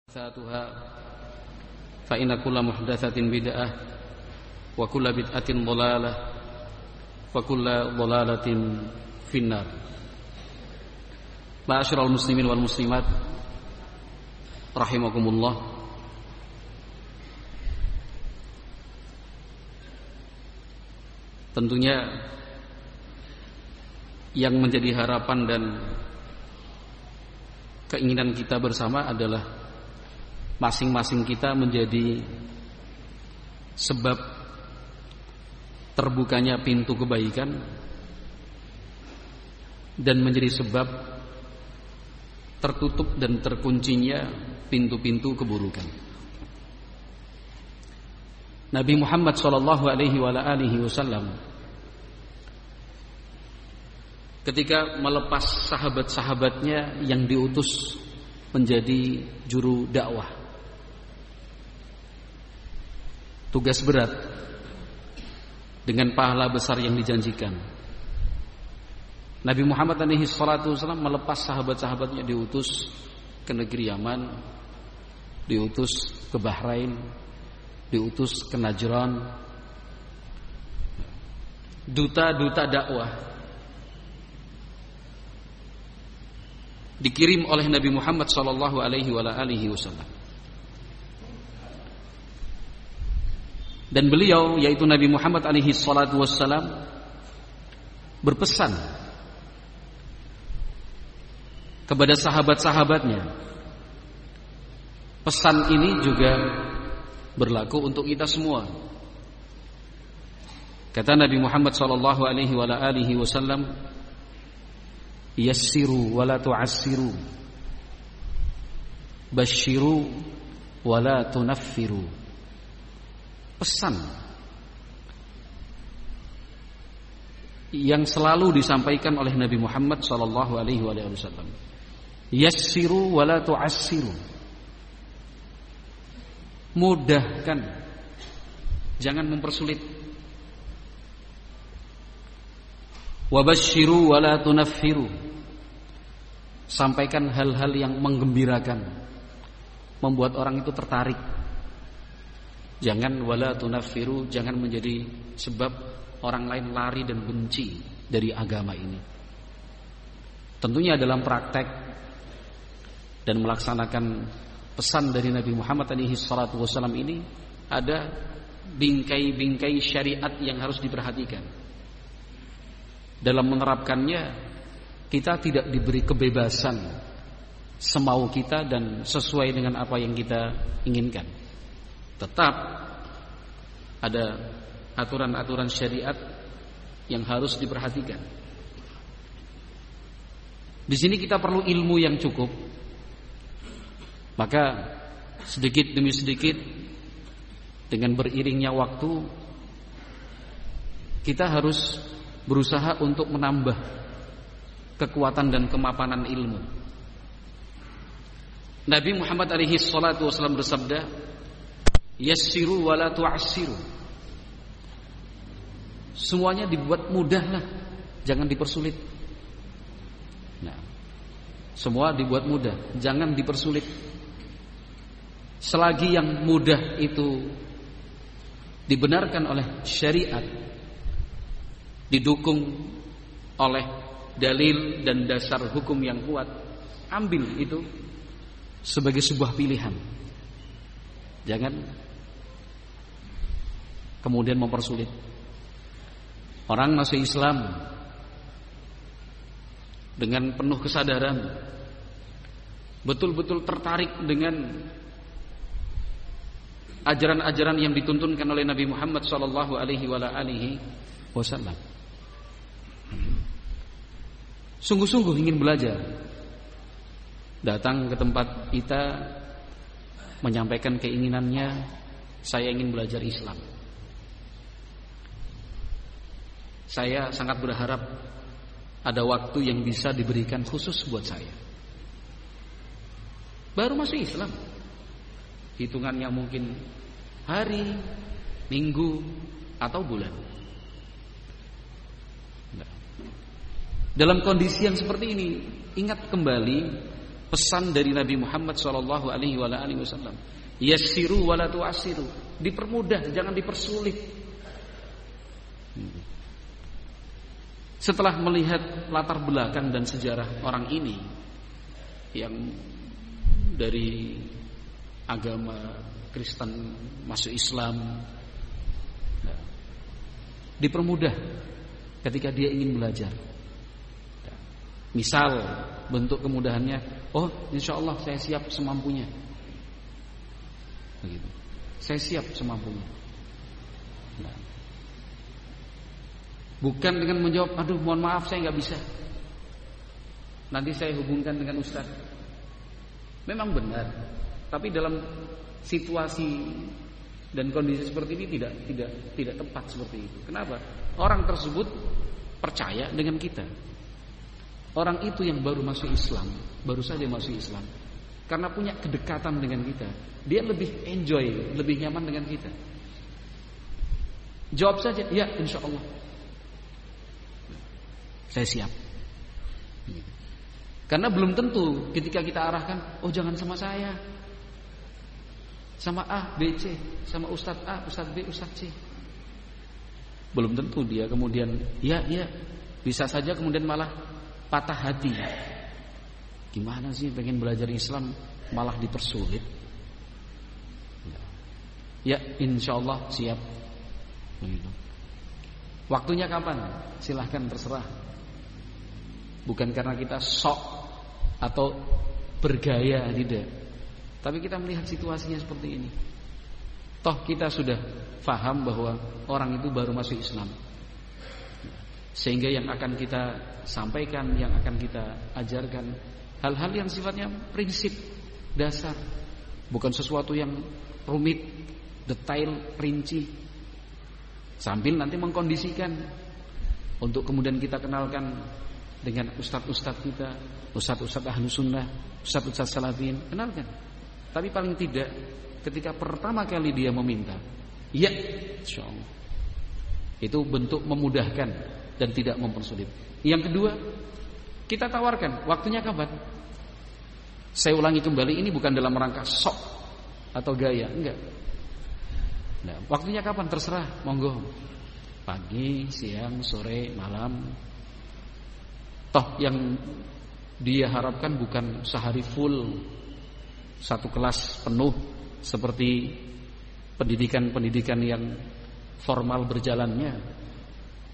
محدثاتها فإن كل محدثة بدعة وكل بدعة ضلالة وكل ضلالة في النار. Ma'asyiral muslimin wal muslimat rahimakumullah. Tentunya yang menjadi harapan dan keinginan kita bersama adalah masing-masing kita menjadi sebab terbukanya pintu kebaikan dan menjadi sebab tertutup dan terkuncinya pintu-pintu keburukan. Nabi Muhammad SAW ketika melepas sahabat-sahabatnya yang diutus menjadi juru dakwah, tugas berat dengan pahala besar yang dijanjikan, Nabi Muhammad SAW melepas sahabat-sahabatnya, diutus ke negeri Yaman, diutus ke Bahrain, diutus ke Najran, duta-duta dakwah dikirim oleh Nabi Muhammad SAW. Dan beliau, yaitu Nabi Muhammad SAW, berpesan kepada sahabat-sahabatnya. Pesan ini juga berlaku untuk kita semua. Kata Nabi Muhammad SAW, yassiru wa la tu'assiru, basyiru wa la tunaffiru. Pesan yang selalu disampaikan oleh Nabi Muhammad SAW, yassiru wa la tu'assiru, mudahkan, jangan mempersulit. Wabasyiru wa la tunaffiru, sampaikan hal-hal yang menggembirakan, membuat orang itu tertarik. Jangan wala tunaffiru, jangan menjadi sebab orang lain lari dan benci dari agama ini. Tentunya dalam praktek dan melaksanakan pesan dari Nabi Muhammad SAW ini ada bingkai-bingkai syariat yang harus diperhatikan. Dalam menerapkannya, kita tidak diberi kebebasan semau kita dan sesuai dengan apa yang kita inginkan. Tetap ada aturan-aturan syariat yang harus diperhatikan. Di sini kita perlu ilmu yang cukup. Maka sedikit demi sedikit, dengan beriringnya waktu, kita harus berusaha untuk menambah kekuatan dan kemapanan ilmu. Nabi Muhammad SAW bersabda, yassiru wa la tu'assiru. Semuanya dibuat mudahlah, jangan dipersulit. Nah, semua dibuat mudah, jangan dipersulit. Selagi yang mudah itu dibenarkan oleh syariat, didukung oleh dalil dan dasar hukum yang kuat, ambil itu sebagai sebuah pilihan. Jangan kemudian mempersulit. Orang masuk Islam dengan penuh kesadaran, betul-betul tertarik dengan ajaran-ajaran yang dituntunkan oleh Nabi Muhammad SAW. Sungguh-sungguh ingin belajar, datang ke tempat kita, menyampaikan keinginannya, saya ingin belajar Islam. Saya sangat berharap ada waktu yang bisa diberikan khusus buat saya. Baru masuk Islam, hitungannya mungkin hari, minggu, atau bulan. Dalam kondisi yang seperti ini, ingat kembali pesan dari Nabi Muhammad sallallahu alaihi wasallam. Yassiru wala tu'assiru. Dipermudah, jangan dipersulit. Setelah melihat latar belakang dan sejarah orang ini yang dari agama Kristen masuk Islam, dipermudah ketika dia ingin belajar. Misal bentuk kemudahannya, oh insya Allah saya siap semampunya. Begitu. Saya siap semampunya. Bukan dengan menjawab, aduh mohon maaf saya nggak bisa. Nanti saya hubungkan dengan ustaz. Memang benar, tapi dalam situasi dan kondisi seperti ini tidak tepat seperti itu. Kenapa? Orang tersebut percaya dengan kita. Orang itu yang baru masuk Islam, baru saja masuk Islam, karena punya kedekatan dengan kita, dia lebih enjoy, lebih nyaman dengan kita. Jawab saja, ya insya Allah saya siap. Karena belum tentu ketika kita arahkan, oh jangan sama saya, sama A, B, C, sama Ustadz A, Ustadz B, Ustadz C. Belum tentu dia kemudian ya, bisa saja kemudian malah patah hati. Gimana sih pengen belajar Islam malah dipersulit? Ya insya Allah siap. Begitu. Waktunya kapan? Silahkan terserah. Bukan karena kita sok atau bergaya, tidak. Tapi kita melihat situasinya seperti ini. Toh kita sudah faham bahwa orang itu baru masuk Islam. Sehingga yang akan kita sampaikan, yang akan kita ajarkan, hal-hal yang sifatnya prinsip dasar, bukan sesuatu yang rumit, detail, rinci. Sambil nanti mengkondisikan untuk kemudian kita kenalkan dengan ustadz-ustadz kita, ustadz-ustadz ahlu sunnah, ustadz-ustadz salafin, kenalkan. Tapi paling tidak ketika pertama kali dia meminta, ya insyaallah, itu bentuk memudahkan dan tidak mempersulit. Yang kedua, kita tawarkan waktunya kapan. Saya ulangi kembali, ini bukan dalam rangka sok atau gaya, enggak. Nah, waktunya kapan terserah, monggo. Pagi, siang, sore, malam. Toh yang dia harapkan bukan sehari full, satu kelas penuh seperti pendidikan-pendidikan yang formal berjalannya.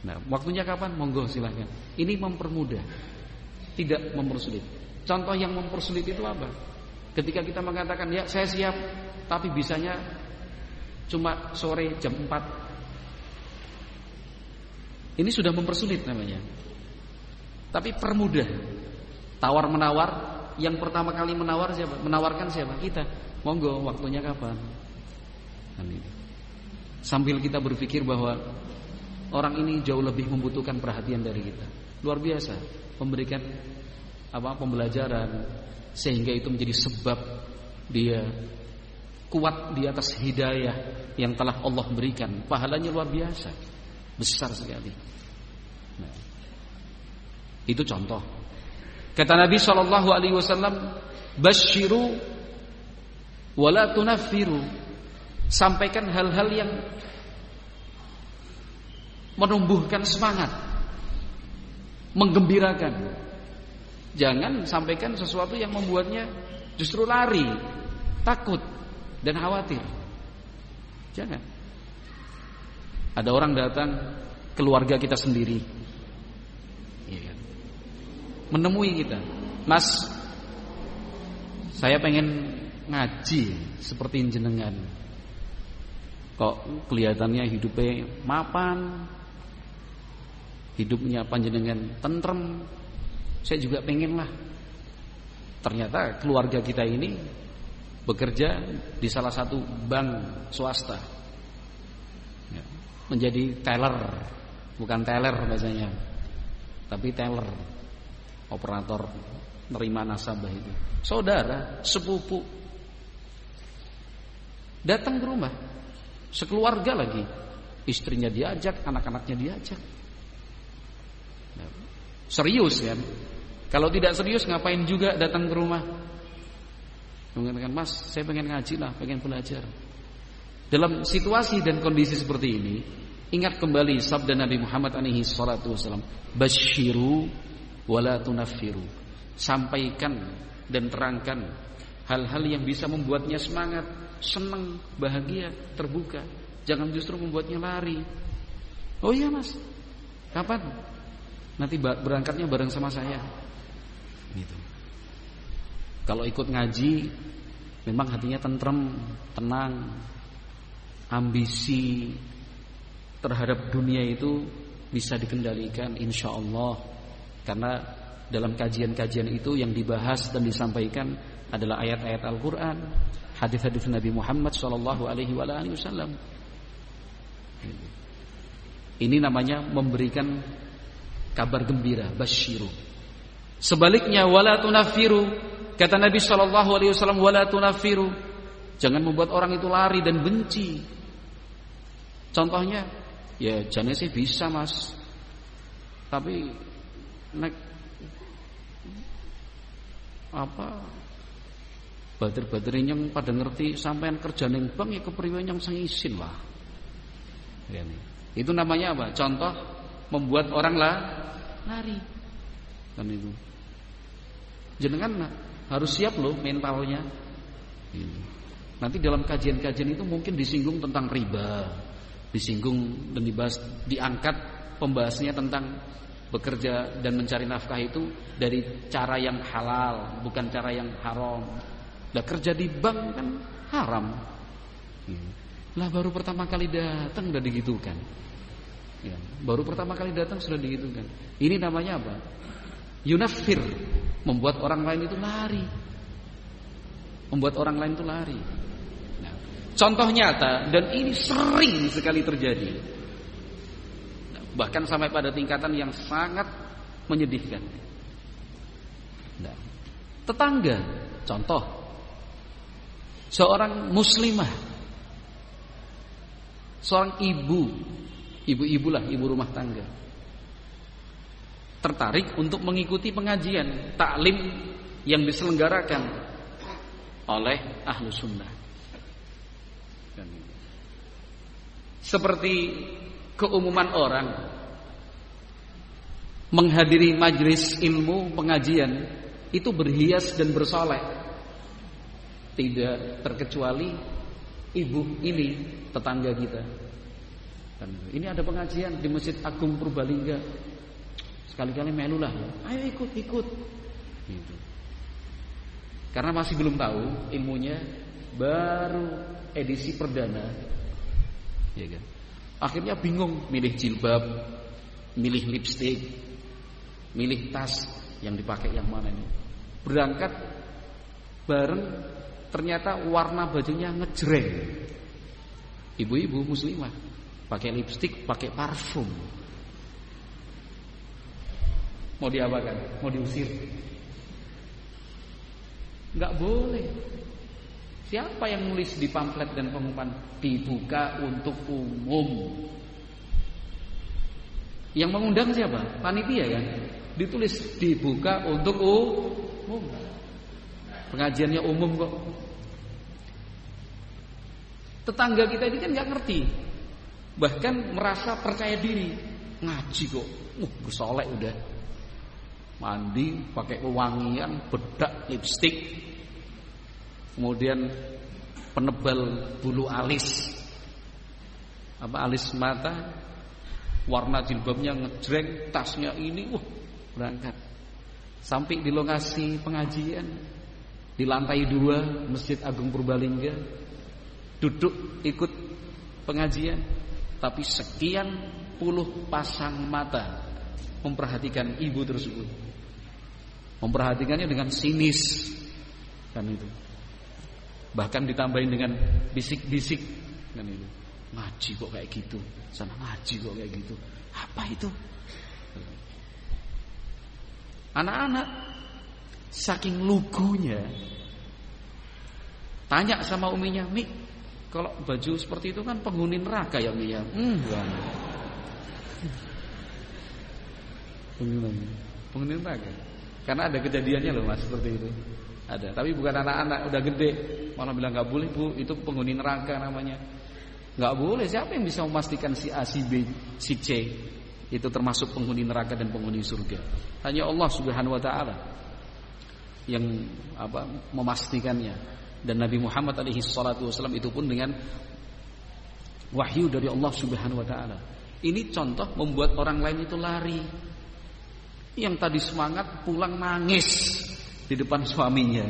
Nah, waktunya kapan? Monggo silahkan. Ini mempermudah, tidak mempersulit. Contoh yang mempersulit itu apa? Ketika kita mengatakan, ya saya siap, tapi bisanya cuma sore jam 4. Ini sudah mempersulit namanya. Tapi permudah. Tawar-menawar, yang pertama kali menawar siapa? Menawarkan siapa? Kita. Monggo, waktunya kapan? Sambil kita berpikir bahwa orang ini jauh lebih membutuhkan perhatian dari kita. Luar biasa memberikan pembelajaran, sehingga itu menjadi sebab dia kuat di atas hidayah yang telah Allah berikan. Pahalanya luar biasa, besar sekali. Nah, itu contoh. Kata Nabi SAW, basyiru wala tunaffiru. Sampaikan hal-hal yang menumbuhkan semangat, menggembirakan. Jangan sampaikan sesuatu yang membuatnya justru lari, takut dan khawatir. Jangan. Ada orang datang, keluarga kita sendiri, menemui kita, Mas, saya pengen ngaji seperti jenengan. Kok kelihatannya hidupnya mapan, hidupnya panjenengan tentrem. Saya juga pengen lah. Ternyata keluarga kita ini bekerja di salah satu bank swasta, menjadi teller, bukan teller bahasanya, tapi teller, operator nerima nasabah itu. Saudara, sepupu datang ke rumah, sekeluarga lagi, istrinya diajak, anak-anaknya diajak. Serius kan? Kalau tidak serius ngapain juga datang ke rumah? Mengatakan, "Mas, saya pengen ngaji lah, pengen belajar." Dalam situasi dan kondisi seperti ini, ingat kembali sabda Nabi Muhammad alaihi salatu wasallam, "Basyiru wala tunaffiru." Sampaikan dan terangkan hal-hal yang bisa membuatnya semangat, senang, bahagia, terbuka. Jangan justru membuatnya lari. "Oh iya, Mas. Kapan?" "Nanti berangkatnya bareng sama saya." Gitu. Kalau ikut ngaji, memang hatinya tentrem, tenang. Ambisi terhadap dunia itu bisa dikendalikan insyaallah. Karena dalam kajian-kajian itu yang dibahas dan disampaikan adalah ayat-ayat Al-Quran, hadis-hadis Nabi Muhammad SAW. Ini namanya memberikan kabar gembira, basyiru. Sebaliknya, wala tunaffiru. Kata Nabi SAW, wala tunaffiru. Jangan membuat orang itu lari dan benci. Contohnya, ya jane sih bisa, Mas. Tapi nek bader-baderin yang pada ngerti sampean kerja ning bank ya kepriwe yang sing isin lah. Ya, itu namanya apa? Contoh membuat orang lari. Kan itu. Jenengan harus siap loh mentalnya. Nanti dalam kajian-kajian itu mungkin disinggung tentang riba, disinggung dan dibahas, diangkat pembahasannya tentang bekerja dan mencari nafkah itu dari cara yang halal, bukan cara yang haram. Lah kerja di bank kan haram. Lah baru pertama kali datang udah digitukan. Ya, baru pertama kali datang sudah digitukan. Ini namanya apa? Yunaffir, membuat orang lain itu lari. Membuat orang lain itu lari. Nah, contoh nyata dan ini sering sekali terjadi. Nah, bahkan sampai pada tingkatan yang sangat menyedihkan. Nah, tetangga, contoh seorang muslimah, seorang ibu-ibu lah, ibu rumah tangga, tertarik untuk mengikuti pengajian taklim yang diselenggarakan oleh ahlu sunnah. Seperti keumuman orang menghadiri majlis ilmu pengajian itu berhias dan bersolek. Tidak terkecuali ibu ini, tetangga kita. Ini ada pengajian di Masjid Agung Purbalingga. Sekali-kali melulah, ayo ikut. Gitu. Karena masih belum tahu ilmunya, baru edisi perdana, ya kan? Akhirnya bingung milih jilbab, milih lipstik, milih tas yang dipakai yang mana ini. Berangkat bareng, ternyata warna bajunya ngejreng. Ibu-ibu muslimah pakai lipstik, pakai parfum. Mau diapakan? Mau diusir? Enggak boleh. Siapa yang nulis di pamflet dan pengumuman dibuka untuk umum? Yang mengundang siapa? Panitia kan? Ditulis dibuka untuk umum. Pengajiannya umum kok. Tetangga kita ini kan enggak ngerti. Bahkan merasa percaya diri. Ngaji kok. Bersolek udah. Mandi pakai wewangian, bedak, lipstik, kemudian penebal bulu alis, alis mata, warna jilbabnya ngejreng, tasnya ini, berangkat. Sampai di lokasi pengajian di lantai 2 Masjid Agung Purbalingga, duduk ikut pengajian, tapi sekian puluh pasang mata memperhatikan ibu tersebut. Memperhatikannya dengan sinis, kan itu. Bahkan ditambahin dengan bisik-bisik, kan itu. Ngaji kok kayak gitu, sana ngaji kok kayak gitu. Apa itu? Anak-anak saking lugunya tanya sama uminya, "Mi, kalau baju seperti itu kan penghuni neraka ya, Mi ya?" Penghuni neraka. Karena ada kejadiannya loh Mas seperti itu. Ada, tapi bukan anak-anak, udah gede malah bilang nggak boleh Bu, itu penghuni neraka namanya. Nggak boleh. Siapa yang bisa memastikan si A, si B, si C itu termasuk penghuni neraka dan penghuni surga? Hanya Allah Subhanahu wa taala yang memastikannya. Dan Nabi Muhammad alaihi salatu wasallam itu pun dengan wahyu dari Allah Subhanahu wa taala. Ini contoh membuat orang lain itu lari. Yang tadi semangat pulang nangis di depan suaminya.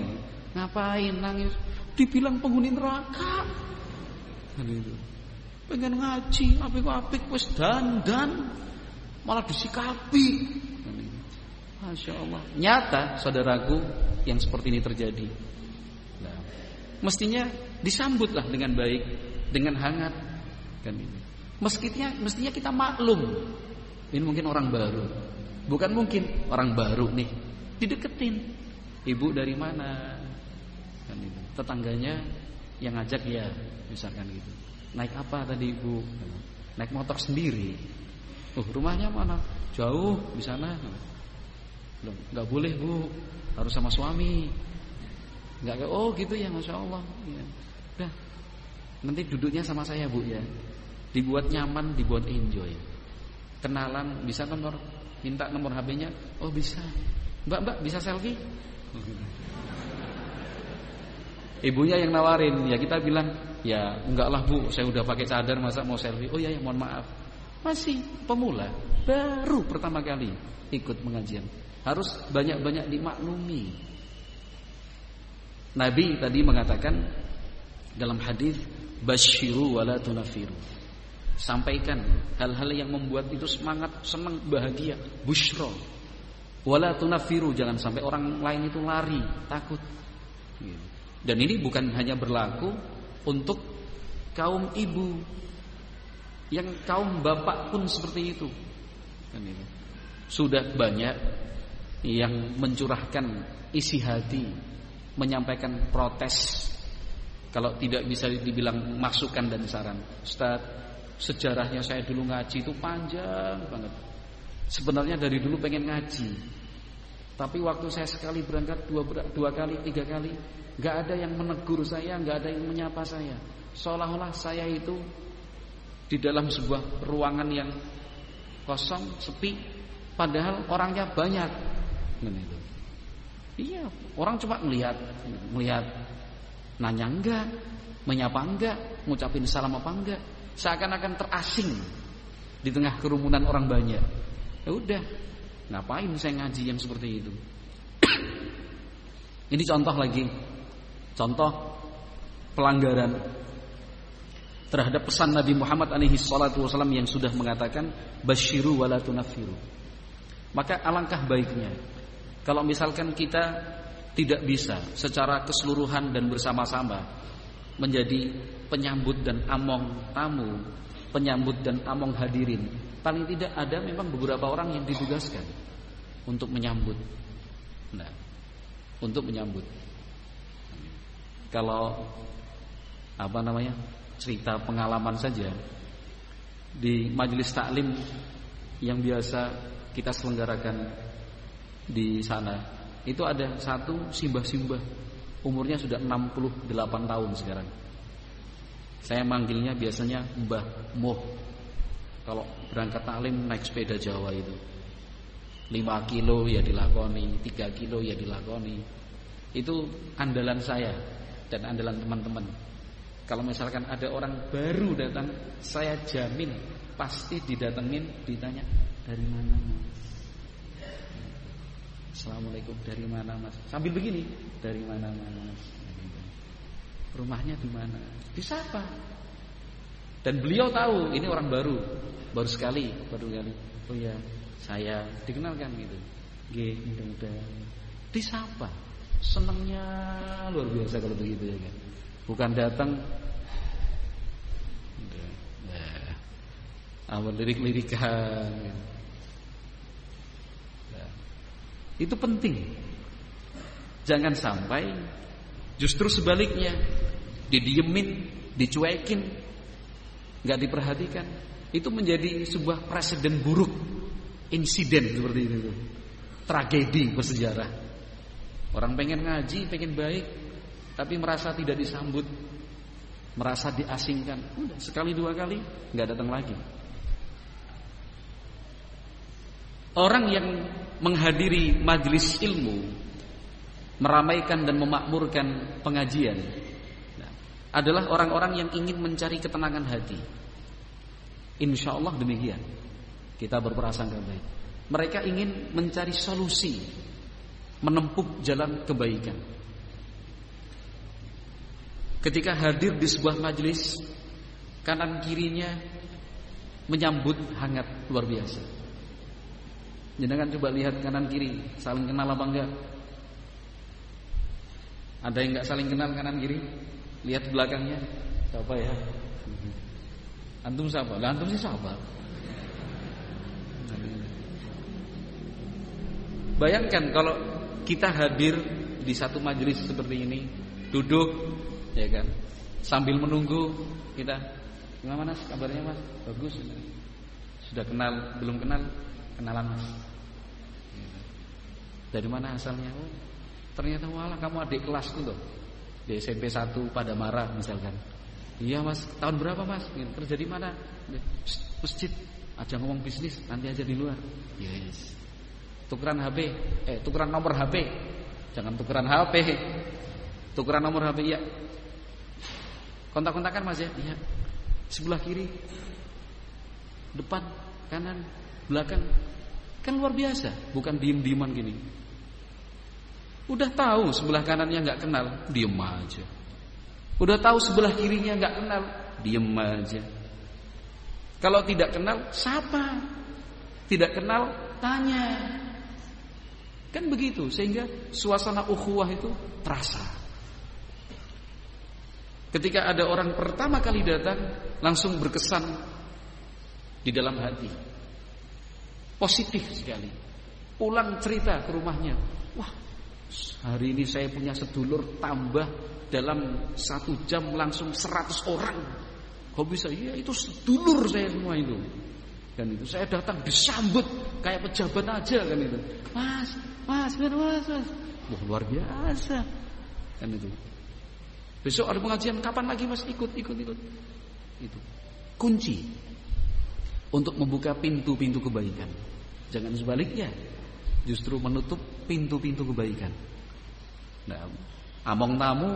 Ngapain nangis? Dibilang penghuni neraka. Gitu. Pengen ngaji, apik-apik wis dandan malah disikapi. Masya Allah. Nyata saudaraku yang seperti ini terjadi. Nah, mestinya disambutlah dengan baik, dengan hangat kan ini. Mestinya kita maklum. Ini mungkin orang baru. Bukan mungkin orang baru nih dideketin. Ibu dari mana? Kan itu. Tetangganya yang ngajak ya, misalkan gitu. Naik apa tadi Ibu? Naik motor sendiri. Rumahnya mana? Jauh di sana. Belum, enggak boleh Bu, harus sama suami. Enggak, oh gitu ya, Masya Allah ya. Udah, nanti duduknya sama saya Bu ya. Dibuat nyaman, dibuat enjoy. Kenalan, bisa nomor, minta nomor HP-nya. Oh bisa. Mbak bisa selfie? Ibunya yang nawarin, ya kita bilang, ya enggak lah Bu, saya udah pakai cadar masa mau selfie. Oh ya, mohon maaf. Masih pemula, baru pertama kali ikut pengajian. Harus banyak-banyak dimaklumi. Nabi tadi mengatakan dalam hadis, basyiru wala tunafiru. Sampaikan hal-hal yang membuat itu semangat, senang, bahagia, busyra. Wala tunafiru, jangan sampai orang lain itu lari, takut. Dan ini bukan hanya berlaku untuk kaum ibu, yang kaum bapak pun seperti itu. Sudah banyak yang mencurahkan isi hati, menyampaikan protes. Kalau tidak bisa dibilang masukan dan saran. Ustaz, sejarahnya saya dulu ngaji itu panjang banget. Sebenarnya dari dulu pengen ngaji, tapi waktu saya sekali berangkat, dua kali, tiga kali, gak ada yang menegur saya, gak ada yang menyapa saya. Seolah-olah saya itu di dalam sebuah ruangan yang kosong, sepi, padahal orangnya banyak. Iya, orang cuma melihat, nanya enggak, menyapa enggak, ngucapin salam apa enggak, seakan-akan terasing di tengah kerumunan orang banyak. Ya udah, ngapain saya ngaji yang seperti itu? Ini contoh lagi, contoh pelanggaran terhadap pesan Nabi Muhammad alaihi salatu wasallam yang sudah mengatakan basyiru wala tunafiru. Maka alangkah baiknya kalau misalkan kita tidak bisa secara keseluruhan dan bersama-sama menjadi penyambut dan among tamu, penyambut dan among hadirin, paling tidak ada memang beberapa orang yang ditugaskan untuk menyambut. Nah, untuk menyambut. Kalau cerita pengalaman saja di majelis taklim yang biasa kita selenggarakan di sana, itu ada satu simbah-simbah, umurnya sudah 68 tahun sekarang. Saya manggilnya biasanya Mbah Moh. Kalau berangkat taklim naik sepeda Jawa itu 5 kilo ya dilakoni, 3 kilo ya dilakoni. Itu andalan saya dan andalan teman-teman. Kalau misalkan ada orang baru datang, saya jamin pasti didatengin, ditanya, dari mana Mas? Assalamualaikum, dari mana Mas? Sambil begini, dari mana Mas? Rumahnya di mana? Disapa. Dan beliau tahu ini orang baru sekali. Oh ya, saya dikenalkan gitu. Nggih, mudah-mudahan. Disapa. Senangnya luar biasa kalau begitu ya kan. Bukan datang awal lirik-lirikan. Itu penting. Jangan sampai justru sebaliknya, didiemin, dicuekin, gak diperhatikan. Itu menjadi sebuah presiden buruk, insiden seperti itu, tragedi bersejarah. Orang pengen ngaji, pengen baik, tapi merasa tidak disambut, merasa diasingkan. Udah sekali dua kali nggak datang lagi. Orang yang menghadiri majelis ilmu, meramaikan dan memakmurkan pengajian, adalah orang-orang yang ingin mencari ketenangan hati. Insya Allah demikian. Kita berprasangka baik. Mereka ingin mencari solusi, menempuh jalan kebaikan. Ketika hadir di sebuah majelis, kanan kirinya menyambut hangat luar biasa. Jangan coba lihat kanan kiri, saling kenal apa enggak? Ada yang enggak saling kenal kanan kiri? Lihat belakangnya, siapa ya? Antum siapa? Lah antum sih siapa? Bayangkan kalau kita hadir di satu majelis seperti ini, duduk, ya kan, sambil menunggu kita, gimana mas? Kabarnya mas? Bagus. Sudah kenal? Belum kenal? Kenalan mas. Dari mana asalnya? Oh, ternyata walah kamu adik kelasku loh, di SMP 1 pada Marah misalkan. Iya mas, tahun berapa mas? Kerja di mana? Masjid. Aja ngomong bisnis, nanti aja di luar. Yes. Tukeran HP, tukeran nomor HP. Jangan tukeran HP. Tukeran nomor HP ya. Kontak-kontakan mas ya? Iya. Sebelah kiri, depan, kanan, belakang. Kan luar biasa, bukan diem-dieman gini. Udah tahu sebelah kanannya nggak kenal, diem aja. Udah tahu sebelah kirinya nggak kenal, diem aja. Kalau tidak kenal, sapa. Tidak kenal, tanya. Kan begitu, sehingga suasana ukhuwah itu terasa. Ketika ada orang pertama kali datang, langsung berkesan di dalam hati. Positif sekali. Pulang cerita ke rumahnya, wah, hari ini saya punya sedulur tambah dalam 1 jam langsung 100 orang. Kok bisa? Iya, itu sedulur saya semua itu. Dan itu saya datang disambut kayak pejabat aja kan itu. Mas. Wah, luar biasa. Kan itu. Besok ada pengajian, kapan lagi mas? Ikut. Itu kunci untuk membuka pintu-pintu kebaikan. Jangan sebaliknya, justru menutup pintu-pintu kebaikan. Nah, among tamu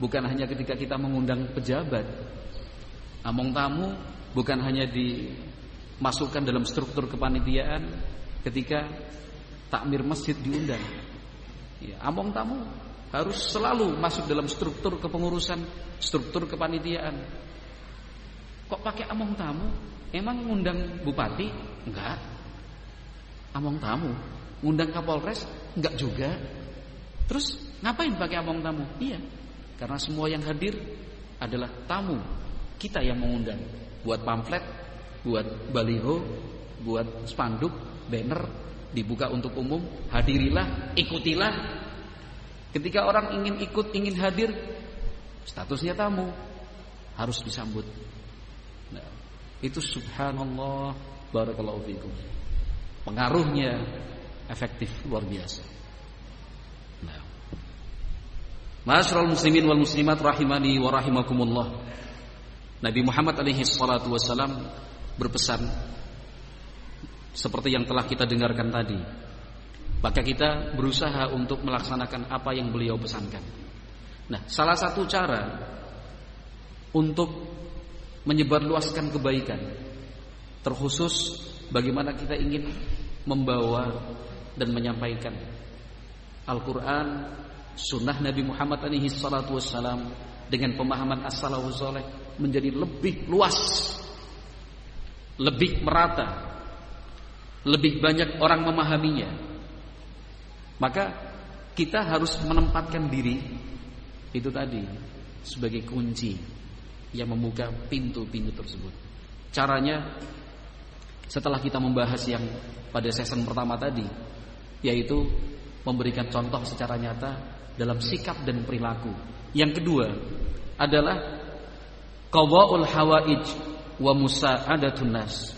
bukan hanya ketika kita mengundang pejabat. Among tamu bukan hanya dimasukkan dalam struktur kepanitiaan ketika takmir masjid diundang. Ya, among tamu harus selalu masuk dalam struktur kepengurusan, struktur kepanitiaan. Kok pakai among tamu? Emang ngundang bupati? Enggak. Among tamu. Ngundang Kapolres? Enggak juga. Terus ngapain pakai among tamu? Iya, karena semua yang hadir adalah tamu. Kita yang mengundang. Buat pamflet, buat baliho, buat spanduk, banner, dibuka untuk umum. Hadirilah, ikutilah. Ketika orang ingin ikut, ingin hadir, statusnya tamu, harus disambut. Nah, itu subhanallah, barakallahu fikum. Pengaruhnya efektif luar biasa. Nah, ma'asyiral muslimin wal muslimat rahimani wa rahimakumullah. Nabi Muhammad alaihi salatu wasalam berpesan seperti yang telah kita dengarkan tadi. Maka kita berusaha untuk melaksanakan apa yang beliau pesankan. Nah, salah satu cara untuk menyebarluaskan kebaikan, terkhusus bagaimana kita ingin membawa dan menyampaikan Al-Quran, sunnah Nabi Muhammad alaihi salatu wassalam dengan pemahaman as-salafus saleh menjadi lebih luas, lebih merata, lebih banyak orang memahaminya. Maka kita harus menempatkan diri itu tadi sebagai kunci yang membuka pintu-pintu tersebut. Caranya setelah kita membahas yang pada season pertama tadi, yaitu memberikan contoh secara nyata dalam sikap dan perilaku. Yang kedua adalah qada'ul hawaij wa musa'adatun nas.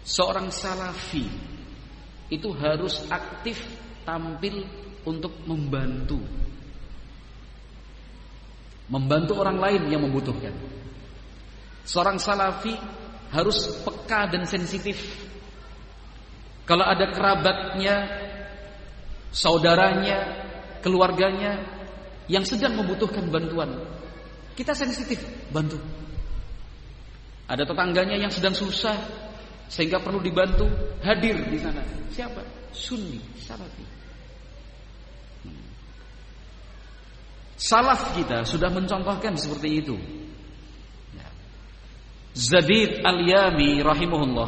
Seorang salafi itu harus aktif tampil untuk membantu orang lain yang membutuhkan. Seorang salafi harus peka dan sensitif. Kalau ada kerabatnya, saudaranya, keluarganya yang sedang membutuhkan bantuan, kita sensitif bantu. Ada tetangganya yang sedang susah sehingga perlu dibantu, hadir di sana. Siapa? Sunni, salafi. Salaf kita sudah mencontohkan seperti itu. Zabid Al-Yami rahimahullah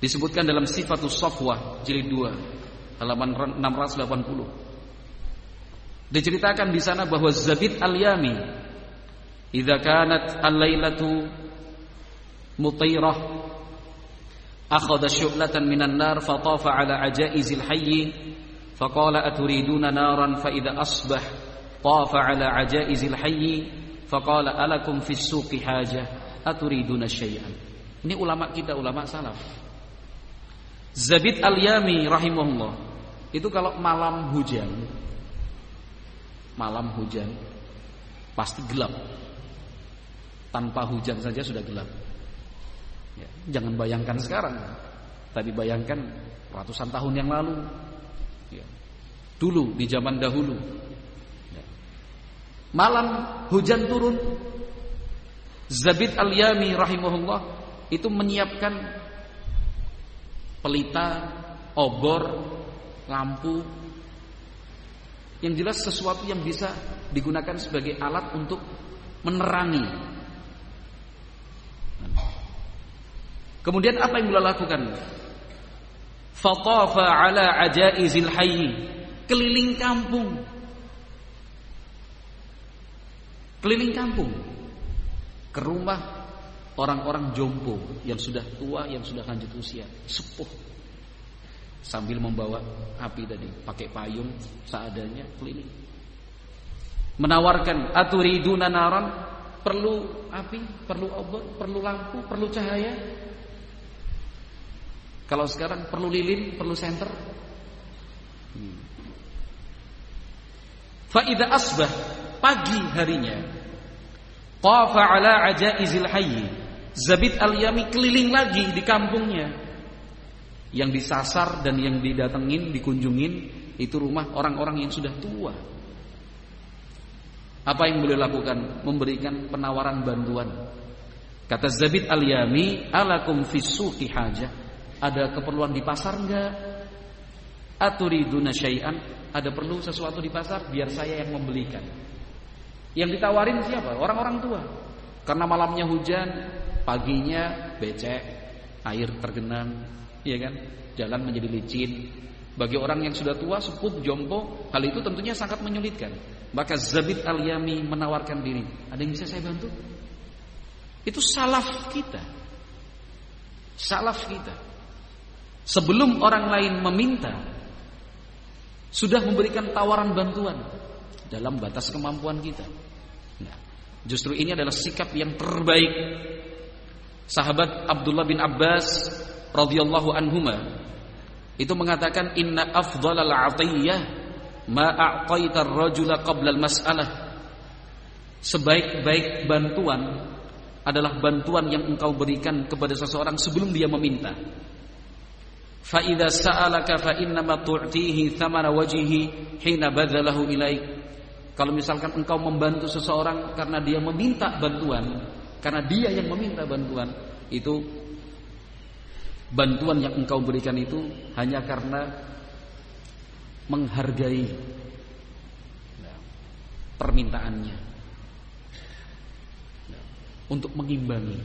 disebutkan dalam Sifatus Safwah jilid 2 halaman 680. Diceritakan di sana bahwa Zabid Al-Yami idza kanat al-lailatu mutayrah akhadha syu'latan minan nar fatafa ala ajaizil hayy faqala aturiduna naran fa idza asbah tafa ala ajaizil hayy faqala alakum fis suqi hajah aturiduna syai'an. Ini ulama kita, ulama salaf. Zabid Al-Yami rahimahullah itu kalau malam hujan pasti gelap. Tanpa hujan saja sudah gelap. Ya, jangan bayangkan sekarang, tapi bayangkan ratusan tahun yang lalu. Ya, dulu di zaman dahulu. Ya. Malam hujan turun, Zabid Al-Yami rahimahullah itu menyiapkan pelita, obor, lampu, yang jelas sesuatu yang bisa digunakan sebagai alat untuk menerangi. Kemudian apa yang beliau lakukan? Fatafa ala ajaizil hayy, keliling kampung. Ke rumah orang-orang jompo yang sudah tua, yang sudah lanjut usia, sepuh. Sambil membawa api tadi, pakai payung seadanya keliling. Menawarkan aturiduna naran, perlu api, perlu obor, perlu lampu, perlu cahaya. Kalau sekarang perlu lilin, perlu senter. Fa idza asbah, pagi harinya, qafa ala ajaizil hayy, Zabid Al-Yami keliling lagi di kampungnya. Yang disasar dan yang didatengin, dikunjungin itu rumah orang-orang yang sudah tua. Apa yang beliau lakukan? Memberikan penawaran bantuan. Kata Zabid Al-Yami, alakum fis suqi hajah, ada keperluan di pasar enggak? Aturiduna syai'an, ada perlu sesuatu di pasar, biar saya yang membelikan. Yang ditawarin siapa? Orang-orang tua. Karena malamnya hujan, paginya becek, air tergenang, iya kan? Jalan menjadi licin. Bagi orang yang sudah tua, sepuh, jompo, hal itu tentunya sangat menyulitkan. Maka Zabid Al-Yami menawarkan diri, ada yang bisa saya bantu? Itu salaf kita. Salaf kita. Sebelum orang lain meminta, sudah memberikan tawaran bantuan dalam batas kemampuan kita. Nah, justru ini adalah sikap yang terbaik. Sahabat Abdullah bin Abbas radhiyallahu anhuma itu mengatakan, inna afdhalal 'atiyah ma a'taita ar-rajula qabla al-mas'alah. Sebaik-baik bantuan adalah bantuan yang engkau berikan kepada seseorang sebelum dia meminta. Fa idza sa'alaka fa innama tu'tihi thamana wajhihi hina badzalahu ilaik. Kalau misalkan engkau membantu seseorang karena dia meminta bantuan, karena dia yang meminta bantuan, itu bantuan yang engkau berikan itu hanya karena menghargai permintaannya, untuk mengimbangi.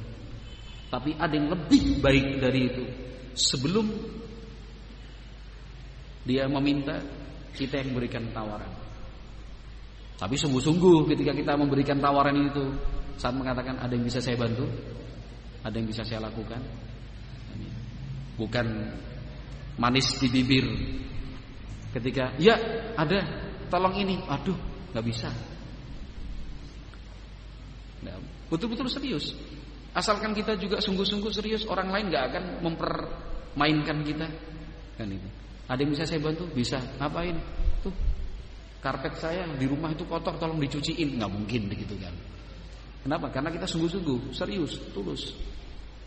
Tapi ada yang lebih baik dari itu. Sebelum dia meminta, kita yang berikan tawaran. Tapi sungguh-sungguh ketika kita memberikan tawaran itu, saat mengatakan ada yang bisa saya bantu, ada yang bisa saya lakukan, bukan manis di bibir. Ketika ya ada, tolong ini, aduh nggak bisa. Nah, betul-betul serius. Asalkan kita juga sungguh-sungguh serius, orang lain nggak akan mempermainkan kita, kan itu. Ada yang bisa saya bantu? Bisa. Ngapain? Tuh, karpet saya di rumah itu kotor, tolong dicuciin. Nggak mungkin begitu kan. Kenapa? Karena kita sungguh-sungguh, serius, tulus.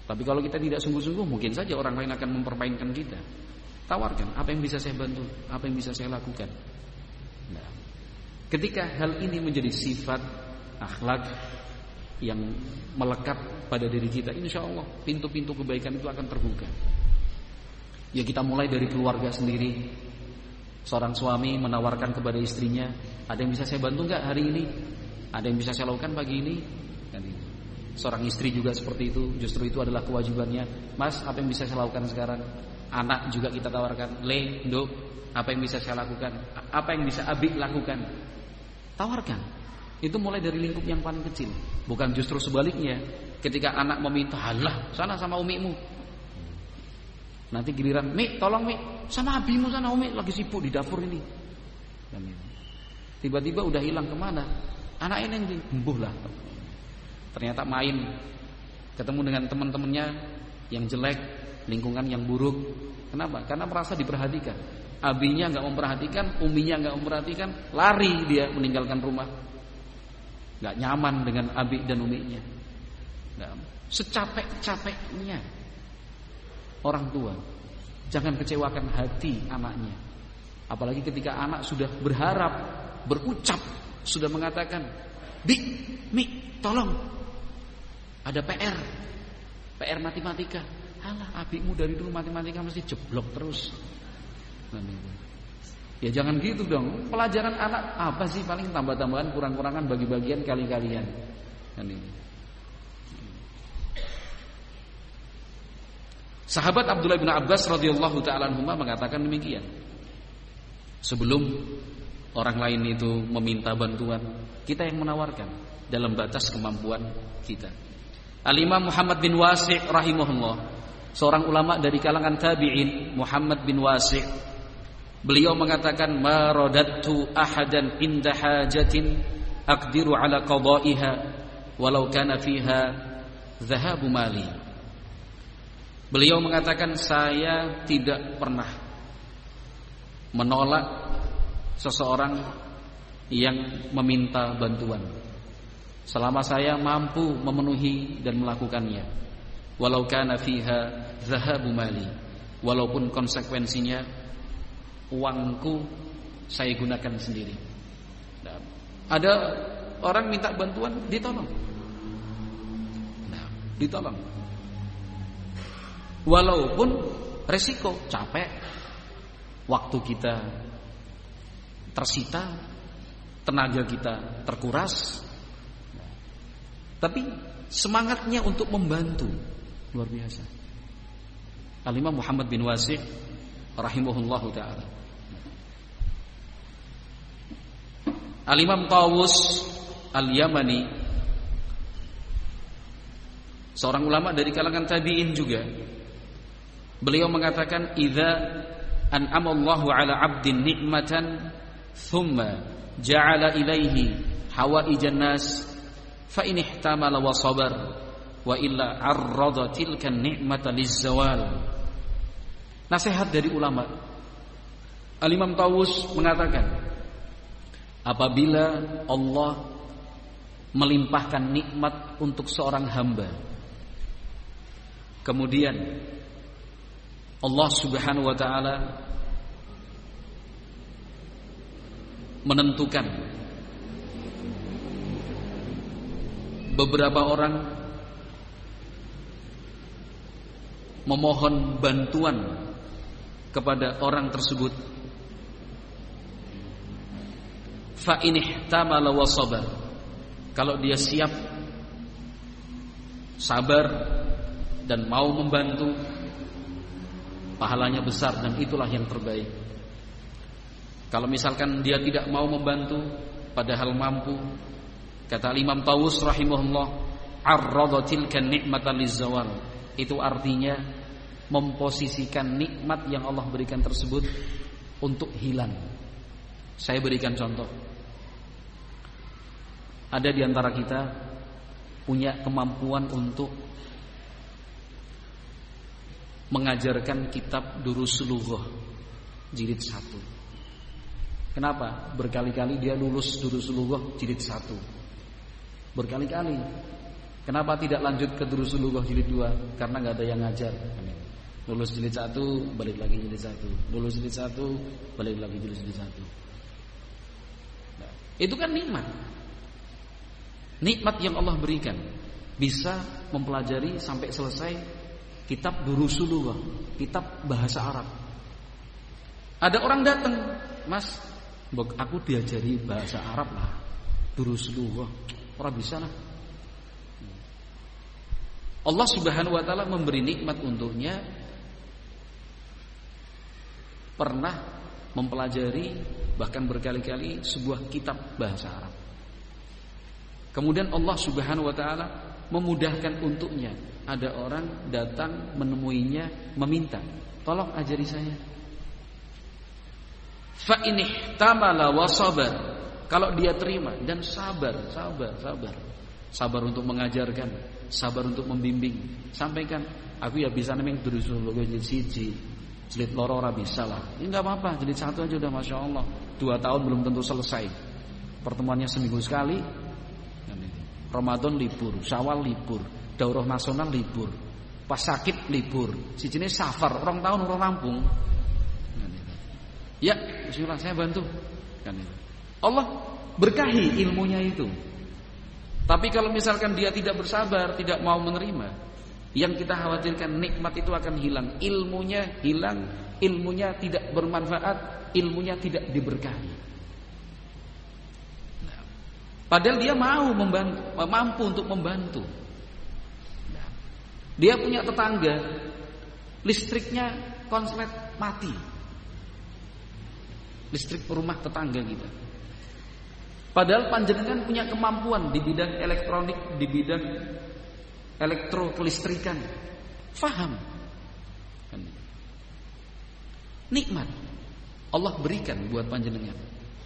Tapi kalau kita tidak sungguh-sungguh, mungkin saja orang lain akan mempermainkan kita. Tawarkan, apa yang bisa saya bantu? Apa yang bisa saya lakukan? Nah, ketika hal ini menjadi sifat akhlak yang melekat pada diri kita, insya Allah pintu-pintu kebaikan itu akan terbuka. Ya, kita mulai dari keluarga sendiri. Seorang suami menawarkan kepada istrinya, ada yang bisa saya bantu nggak hari ini? Ada yang bisa saya lakukan pagi ini? Seorang istri juga seperti itu. Justru itu adalah kewajibannya. Mas, apa yang bisa saya lakukan sekarang? Anak juga kita tawarkan. Le, Nduk, apa yang bisa saya lakukan? Apa yang bisa Abi lakukan? Tawarkan. Itu mulai dari lingkup yang paling kecil. Bukan justru sebaliknya. Ketika anak meminta, halah, sana sama umimu. Nanti giliran, Mik, tolong Mik, sama abimu sana, Umi lagi sibuk di dapur ini. Tiba-tiba udah hilang kemana? Anaknya yang embuh lah. Ternyata main, ketemu dengan teman-temannya yang jelek, lingkungan yang buruk. Kenapa? Karena merasa diperhatikan. Abinya nggak memperhatikan, uminya nggak memperhatikan, lari dia meninggalkan rumah. Nggak nyaman dengan abi dan uminya. Secapek-capeknya orang tua, jangan kecewakan hati anaknya. Apalagi ketika anak sudah berharap, berucap, sudah mengatakan, Dik, Mik, tolong, ada PR matematika. Alah, abimu dari dulu matematika mesti jeblok terus. Ya jangan gitu dong. Pelajaran anak apa sih, paling tambah-tambahan, kurang-kurangan, bagi-bagian, kali-kalian. Sahabat Abdullah bin Abbas radhiyallahu taala anhuma mengatakan demikian. Sebelum orang lain itu meminta bantuan, kita yang menawarkan dalam batas kemampuan kita. Al-Imam Muhammad bin Wasi' rahimahullah, seorang ulama dari kalangan tabi'in, Muhammad bin Wasi', beliau mengatakan, ma radattu ahadan inda hajatin aqdiru ala qada'iha walau kana fiha dhahabu mali. Beliau mengatakan, saya tidak pernah menolak seseorang yang meminta bantuan selama saya mampu memenuhi dan melakukannya, walau kana fiha dhahabu mali, walaupun konsekuensinya uangku saya gunakan sendiri. Ada orang minta bantuan, ditolong. Ditolong. Walaupun resiko, capek, waktu kita tersita, tenaga kita terkuras, tapi semangatnya untuk membantu luar biasa. Al-Imam Muhammad bin Wasi' rahimahullahu ta'ala. Al-Imam Tawus Al-Yamani, seorang ulama dari kalangan tabi'in juga, beliau mengatakan, idza an'ama Allahu 'ala 'abdin ni'matan thumma ja'ala ilaihi hawaijan nas fa in ihtamala wa sabar wa illa 'arrada tilka ni'mata lizzawal. Nasihat dari ulama. Al-Imam Tawus mengatakan, apabila Allah melimpahkan nikmat untuk seorang hamba, kemudian Allah Subhanahu wa ta'ala menentukan beberapa orang memohon bantuan kepada orang tersebut, fa in ihtamala wa sabar, kalau dia siap, sabar dan mau membantu, pahalanya besar dan itulah yang terbaik. Kalau misalkan dia tidak mau membantu padahal mampu, kata Imam Tawus rahimahullah, arrada tilka ni'mata lizzawal, itu artinya memposisikan nikmat yang Allah berikan tersebut untuk hilang. Saya berikan contoh. Ada di antara kita punya kemampuan untuk mengajarkan kitab Durusul Lughah jilid 1. Kenapa? Berkali-kali dia lulus Durus Lughah jilid 1. Berkali-kali. Kenapa tidak lanjut ke Durus Lughah jilid 2? Karena nggak ada yang ngajar. Lulus jilid 1, balik lagi jilid 1. Lulus jilid 1, balik lagi jilid 1. Nah, itu kan nikmat. Nikmat yang Allah berikan. Bisa mempelajari sampai selesai kitab Durus Lughah, kitab bahasa Arab. Ada orang datang, "Mas, aku diajari bahasa Arab lah, Durus Lughah." Orang bisa lah. Allah Subhanahu wa taala memberi nikmat untuknya pernah mempelajari bahkan berkali-kali sebuah kitab bahasa Arab. Kemudian Allah Subhanahu wa taala memudahkan untuknya. Ada orang datang menemuinya meminta, "Tolong ajari saya." Fa in ihtamala wa sabar. Kalau dia terima dan sabar untuk mengajarkan, sabar untuk membimbing, sampaikan, "Aku ya bisa nemeng Durus Lughah jilid 1, jilid loro ora bisa lah." Ini enggak apa-apa, jilid 1 aja udah Masya Allah. 2 tahun belum tentu selesai. Pertemuannya seminggu sekali. Ramadan libur, Syawal libur, Daurah nasional libur, pas sakit libur, sijine safar, 2 tahun orang rampung. Ya, bismillah saya bantu. Kan itu. Allah berkahi ilmunya itu. Tapi kalau misalkan dia tidak bersabar, tidak mau menerima, yang kita khawatirkan nikmat itu akan hilang, ilmunya hilang, ilmunya tidak bermanfaat, ilmunya tidak diberkahi. Nah, padahal dia mau membantu, mampu untuk membantu. Nah, dia punya tetangga, listriknya konslet mati. Listrik rumah tetangga kita. Padahal panjenengan punya kemampuan di bidang elektronik, di bidang elektrokelistrikan. Faham? Nikmat Allah berikan buat panjenengan,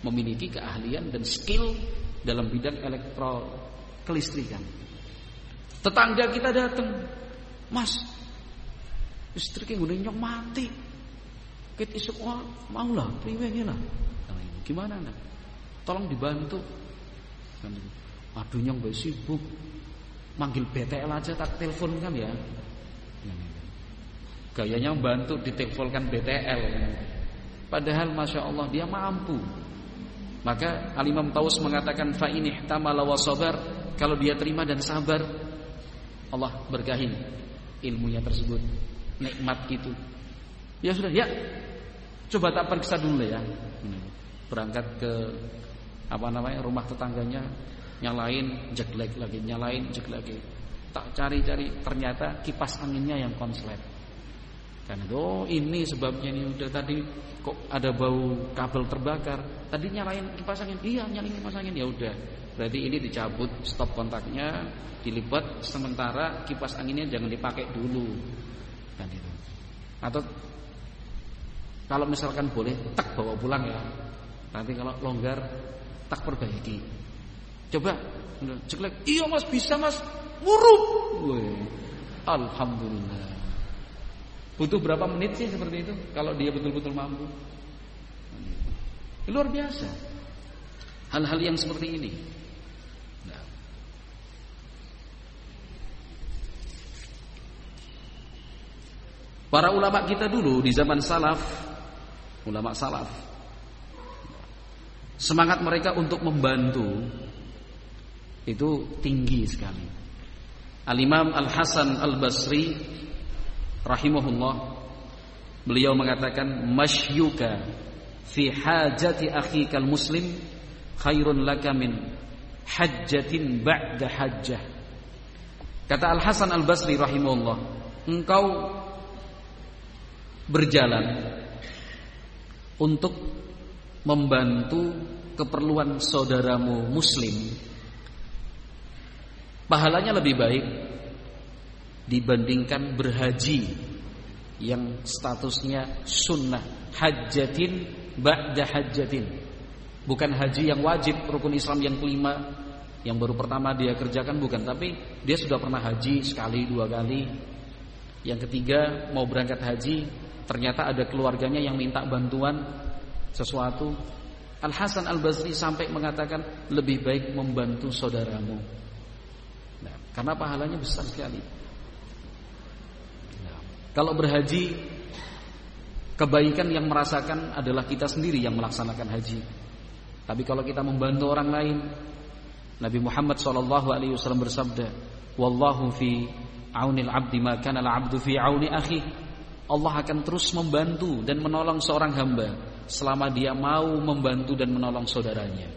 memiliki keahlian dan skill dalam bidang elektrokelistrikan. Tetangga kita datang, "Mas, listriknya udah nyok mati. Kita isuk mau lah, priwe lah." Gimana nak? Tolong dibantu. Aduh nyong gak sibuk, manggil BTL aja tak telepon kan ya. Gayanya membantu diteleponkan BTL. Padahal Masya Allah dia mampu. Maka Al-Imam Taus mengatakan, "Fa in ihtamala wa sabar." Kalau dia terima dan sabar, Allah berkahi ilmunya tersebut, nikmat itu. Ya sudah, ya coba tak periksa dulu ya. Berangkat ke rumah tetangganya, nyalain jelek lagi, nyalain jelek lagi. Tak cari-cari, ternyata kipas anginnya yang konslet. Kan ini sebabnya nih, udah tadi kok ada bau kabel terbakar. Tadi nyalain kipas angin. Iya, nyalain kipas angin. Ya udah. Berarti ini dicabut, stop kontaknya, dilipat sementara kipas anginnya jangan dipakai dulu. Kan itu. Atau kalau misalkan boleh tak bawa pulang ya. Nanti kalau longgar tak perbaiki. Coba jelek. Iya Mas, bisa Mas. Muruk. Alhamdulillah. Butuh berapa menit sih seperti itu kalau dia betul-betul mampu? Luar biasa. Hal-hal yang seperti ini. Nah. Para ulama kita dulu di zaman salaf, ulama salaf, semangat mereka untuk membantu itu tinggi sekali. Al-Imam Al-Hasan Al-Basri rahimahullah, beliau mengatakan, "Mashyuka fi hajati akhikal muslim khairun laka min hajjatin ba'da hajjah." Kata Al-Hasan Al-Basri rahimahullah, engkau berjalan untuk membantu keperluan saudaramu muslim, pahalanya lebih baik dibandingkan berhaji yang statusnya sunnah, hajjatin ba'da hajjatin. Bukan haji yang wajib, rukun Islam yang kelima, yang baru pertama dia kerjakan, bukan, tapi dia sudah pernah haji sekali, 2 kali. Yang ketiga mau berangkat haji, ternyata ada keluarganya yang minta bantuan sesuatu. Al-Hasan Al-Basri sampai mengatakan lebih baik membantu saudaramu. Nah, karena pahalanya besar sekali. Nah, kalau berhaji, kebaikan yang merasakan adalah kita sendiri yang melaksanakan haji. Tapi kalau kita membantu orang lain, Nabi Muhammad SAW bersabda, "Wallahu fi aunil abdi ma kana al-abdu fi auni akhi." Allah akan terus membantu dan menolong seorang hamba selama dia mau membantu dan menolong saudaranya.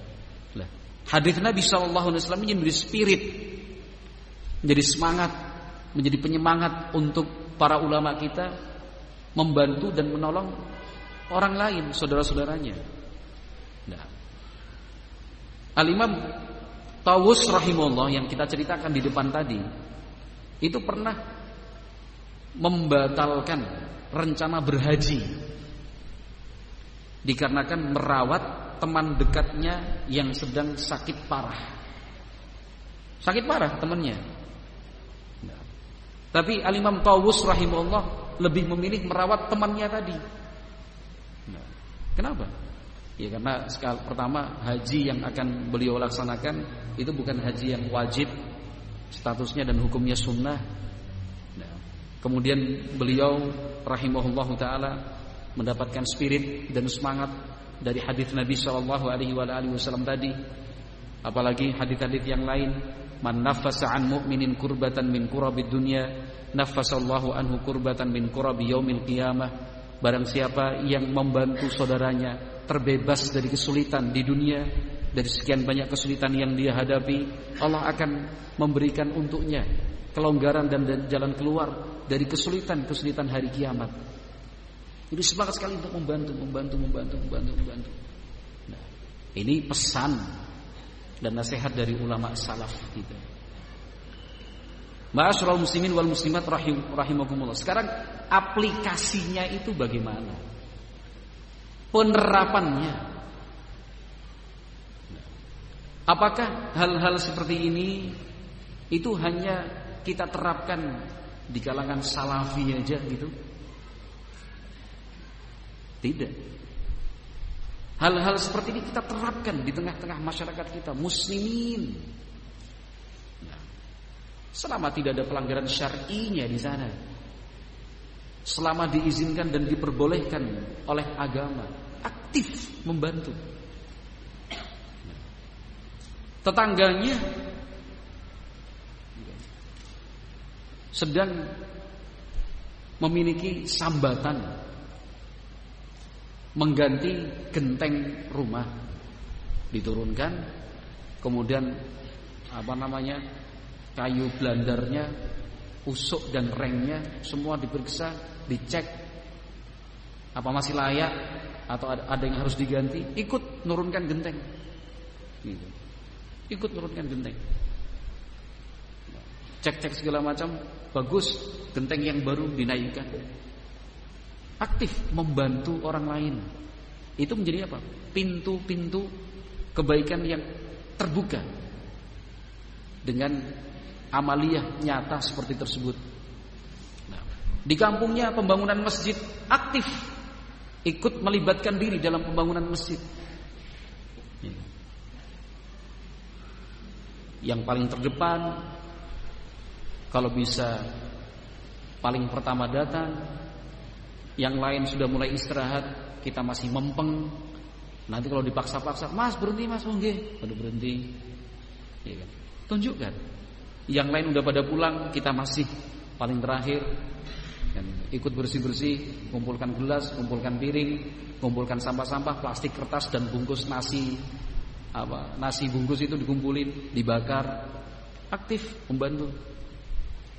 Hadis Nabi SAW ini menjadi spirit, menjadi semangat, menjadi penyemangat untuk para ulama kita membantu dan menolong orang lain, saudara-saudaranya. Nah, Al-Imam Tawus rahimahullah yang kita ceritakan di depan tadi, itu pernah membatalkan rencana berhaji dikarenakan merawat teman dekatnya yang sedang sakit parah. Sakit parah temannya. Nah, tapi Al-Imam Tawus rahimahullah lebih memilih merawat temannya tadi. Nah, kenapa? Ya karena pertama, haji yang akan beliau laksanakan itu bukan haji yang wajib statusnya dan hukumnya sunnah. Nah, kemudian beliau rahimahullahu taala mendapatkan spirit dan semangat dari hadis Nabi SAW tadi. Apalagi hadis-hadis yang lain, man nafasa an mu'minin kurbatan min kurabid dunya nafasallahu anhu kurbatan min kurabi yaumil qiyamah. Barang siapa yang membantu saudaranya terbebas dari kesulitan di dunia, dari sekian banyak kesulitan yang dia hadapi, Allah akan memberikan untuknya kelonggaran dan jalan keluar dari kesulitan hari kiamat. Itu semangat sekali untuk membantu. Nah, ini pesan dan nasihat dari ulama salaf kita. Ma'asyiral muslimin wal muslimat rahimakumullah. Sekarang aplikasinya itu bagaimana? Penerapannya. Apakah hal-hal seperti ini itu hanya kita terapkan di kalangan salafi aja gitu? Tidak. Hal-hal seperti ini kita terapkan di tengah-tengah masyarakat kita, muslimin. Nah, selama tidak ada pelanggaran syar'inya di sana, selama diizinkan dan diperbolehkan oleh agama, aktif membantu. Tetangganya sedang memiliki sambatan mengganti genteng rumah, diturunkan, kemudian kayu blandarnya, usuk dan rengnya semua diperiksa, dicek apa masih layak atau ada yang harus diganti, ikut nurunkan genteng gitu. Ikut nurunkan genteng, cek segala macam, bagus, genteng yang baru dinaikkan. Aktif membantu orang lain. Itu menjadi apa? Pintu-pintu kebaikan yang terbuka dengan amaliyah nyata seperti tersebut. Nah, di kampungnya pembangunan masjid, aktif ikut melibatkan diri dalam pembangunan masjid. Yang paling terdepan, kalau bisa paling pertama datang. Yang lain sudah mulai istirahat, kita masih mempeng. Nanti kalau dipaksa-paksa, "Mas berhenti mas, nggih." Baru berhenti. Ya kan? Tunjukkan. Yang lain udah pada pulang, kita masih paling terakhir. Dan ikut bersih-bersih, kumpulkan gelas, kumpulkan piring, kumpulkan sampah-sampah, plastik, kertas dan bungkus nasi. Nasi bungkus itu dikumpulin, dibakar. Aktif membantu.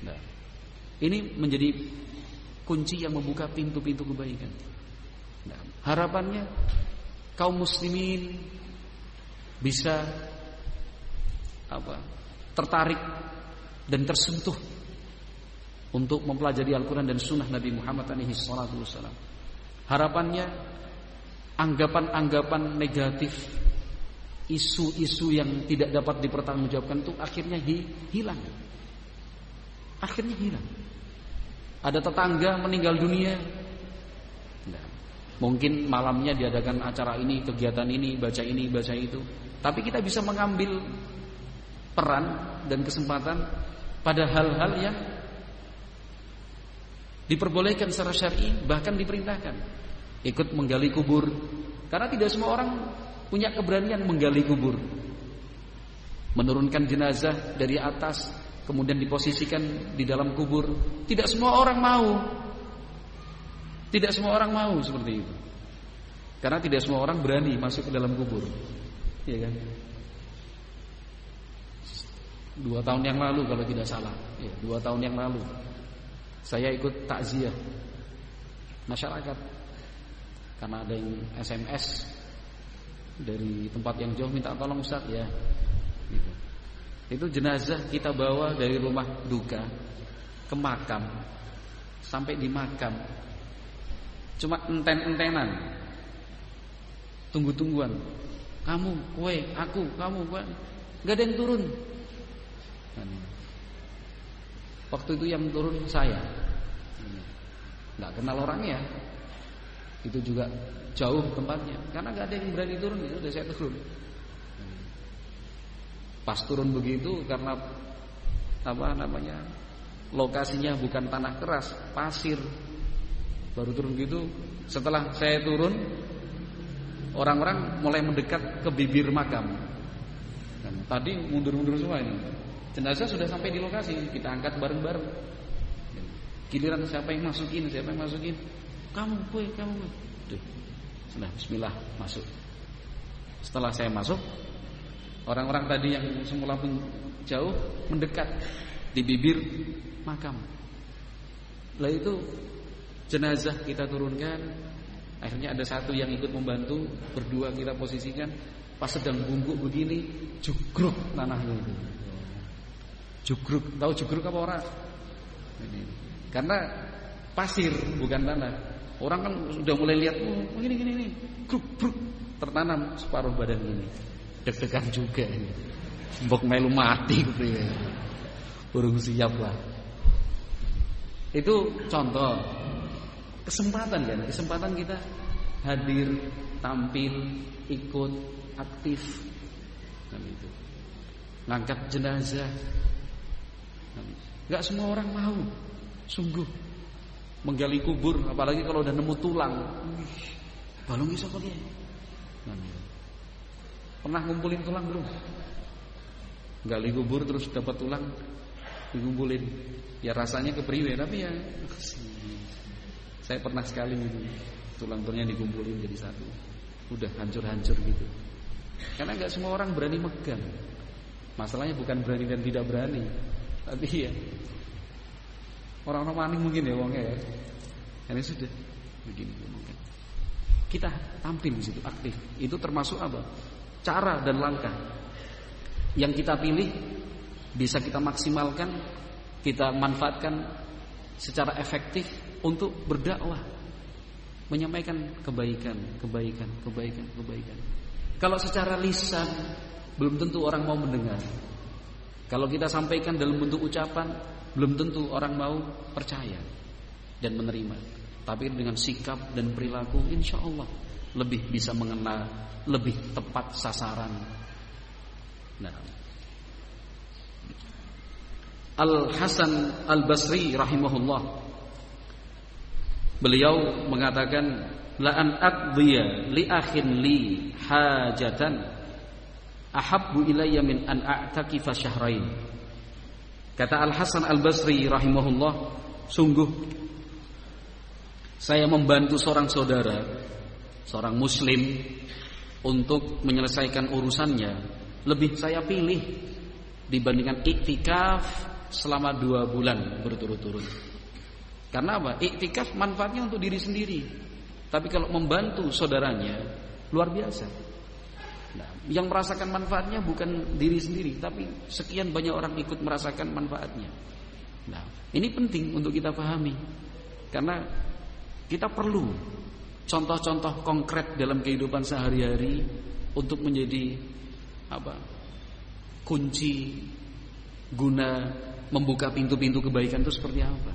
Nah, ini menjadi kunci yang membuka pintu-pintu kebaikan. Nah, harapannya kaum muslimin bisa tertarik dan tersentuh untuk mempelajari Al-Quran dan Sunnah Nabi Muhammad SAW. Harapannya anggapan-anggapan negatif, isu-isu yang tidak dapat dipertanggungjawabkan itu akhirnya hilang. Akhirnya hilang. Ada tetangga meninggal dunia, Mungkin malamnya diadakan acara ini, kegiatan ini, baca itu. Tapi kita bisa mengambil peran dan kesempatan pada hal-hal yang diperbolehkan secara syar'i, bahkan diperintahkan. Ikut menggali kubur, karena tidak semua orang punya keberanian menggali kubur. Menurunkan jenazah dari atas, kemudian diposisikan di dalam kubur. Tidak semua orang mau. Tidak semua orang mau seperti itu. Karena tidak semua orang berani masuk ke dalam kubur. Iya kan? 2 tahun yang lalu kalau tidak salah, 2 tahun yang lalu saya ikut takziah masyarakat karena ada yang SMS dari tempat yang jauh minta tolong Ustaz ya. Gitu. Itu jenazah kita bawa dari rumah duka ke makam, sampai di makam cuma enten-entenan, tunggu-tungguan. Kamu, kowe, aku, kamu, kowe, nggak ada yang turun. Waktu itu yang turun saya, nggak kenal orangnya. Itu juga jauh tempatnya, karena nggak ada yang berani turun. Ya udah saya turun. Pas turun begitu, karena lokasinya bukan tanah keras, pasir. Baru turun gitu. Setelah saya turun, orang-orang mulai mendekat ke bibir makam. Tadi mundur-mundur semua ini. Jenazah sudah sampai di lokasi, kita angkat bareng-bareng. Giliran siapa yang masukin? Kamu, kowe, kamu. Sudah, bismillah, masuk. Setelah saya masuk, orang-orang tadi yang semula pun jauh mendekat di bibir makam. Lalu itu jenazah kita turunkan. Akhirnya ada satu yang ikut membantu, berdua kita posisikan. Pas sedang bungkuk begini, jugruk tanahnya itu. Jugruk, tahu jugruk apa orang? Karena pasir bukan tanah. Orang kan sudah mulai lihat, gini, gruk, tertanam separuh badan ini. Deg-degan juga ini. Mbok melu mati gitu ya. Burung siap lah. Itu contoh kesempatan kan, kesempatan kita hadir, tampil, ikut, aktif. Kan itu. Ngangkat jenazah. Enggak semua orang mau. Sungguh menggali kubur, apalagi kalau udah nemu tulang. Balung iso kok dia. Pernah ngumpulin tulang belum? Gali kubur terus dapat tulang dikumpulin. Ya rasanya kepriwe, tapi ya saya pernah sekali gitu. Tulang-tulangnya dikumpulin jadi satu. Udah hancur-hancur gitu. Karena enggak semua orang berani megang. Masalahnya bukan berani dan tidak berani, tapi ya orang-orang panik mungkin ya wongnya ya. Ini sudah begini mungkin. Kita tampil di situ aktif. Itu termasuk apa? Cara dan langkah yang kita pilih bisa kita maksimalkan, kita manfaatkan secara efektif untuk berdakwah, menyampaikan kebaikan. Kalau secara lisan belum tentu orang mau mendengar. Kalau kita sampaikan dalam bentuk ucapan, belum tentu orang mau percaya dan menerima. Tapi dengan sikap dan perilaku, insya Allah lebih bisa mengena, lebih tepat sasaran. Nah, Al-Hasan Al-Basri rahimahullah, beliau mengatakan, la an aqdiya li akhin li hajatan ahabbu ilayya min an a'takifa syahrain. Kata Al-Hasan Al-Basri rahimahullah, sungguh saya membantu seorang saudara, seorang muslim, untuk menyelesaikan urusannya, lebih saya pilih dibandingkan iktikaf selama 2 bulan berturut-turut. Karena apa? Iktikaf manfaatnya untuk diri sendiri, tapi kalau membantu saudaranya luar biasa. Nah, yang merasakan manfaatnya bukan diri sendiri, tapi sekian banyak orang ikut merasakan manfaatnya. Nah, ini penting untuk kita pahami, karena kita perlu contoh-contoh konkret dalam kehidupan sehari-hari untuk menjadi apa? Kunci guna membuka pintu-pintu kebaikan itu seperti apa?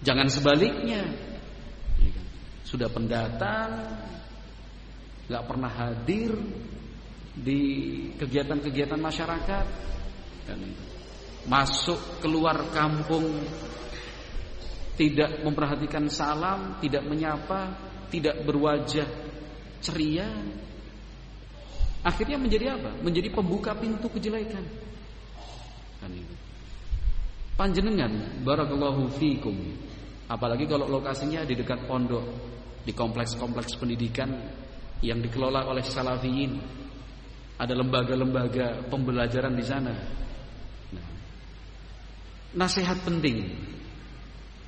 Jangan sebaliknya. sudah pendatang, nggak pernah hadir di kegiatan-kegiatan masyarakat, dan masuk keluar kampung tidak memperhatikan salam, tidak menyapa, tidak berwajah ceria, akhirnya menjadi apa? Menjadi pembuka pintu kejelekan. Kan itu. Panjenengan barakallahu fikum, apalagi kalau lokasinya di dekat pondok, di kompleks-kompleks pendidikan yang dikelola oleh salafiyin, ada lembaga-lembaga pembelajaran di sana. Nah, nasihat penting,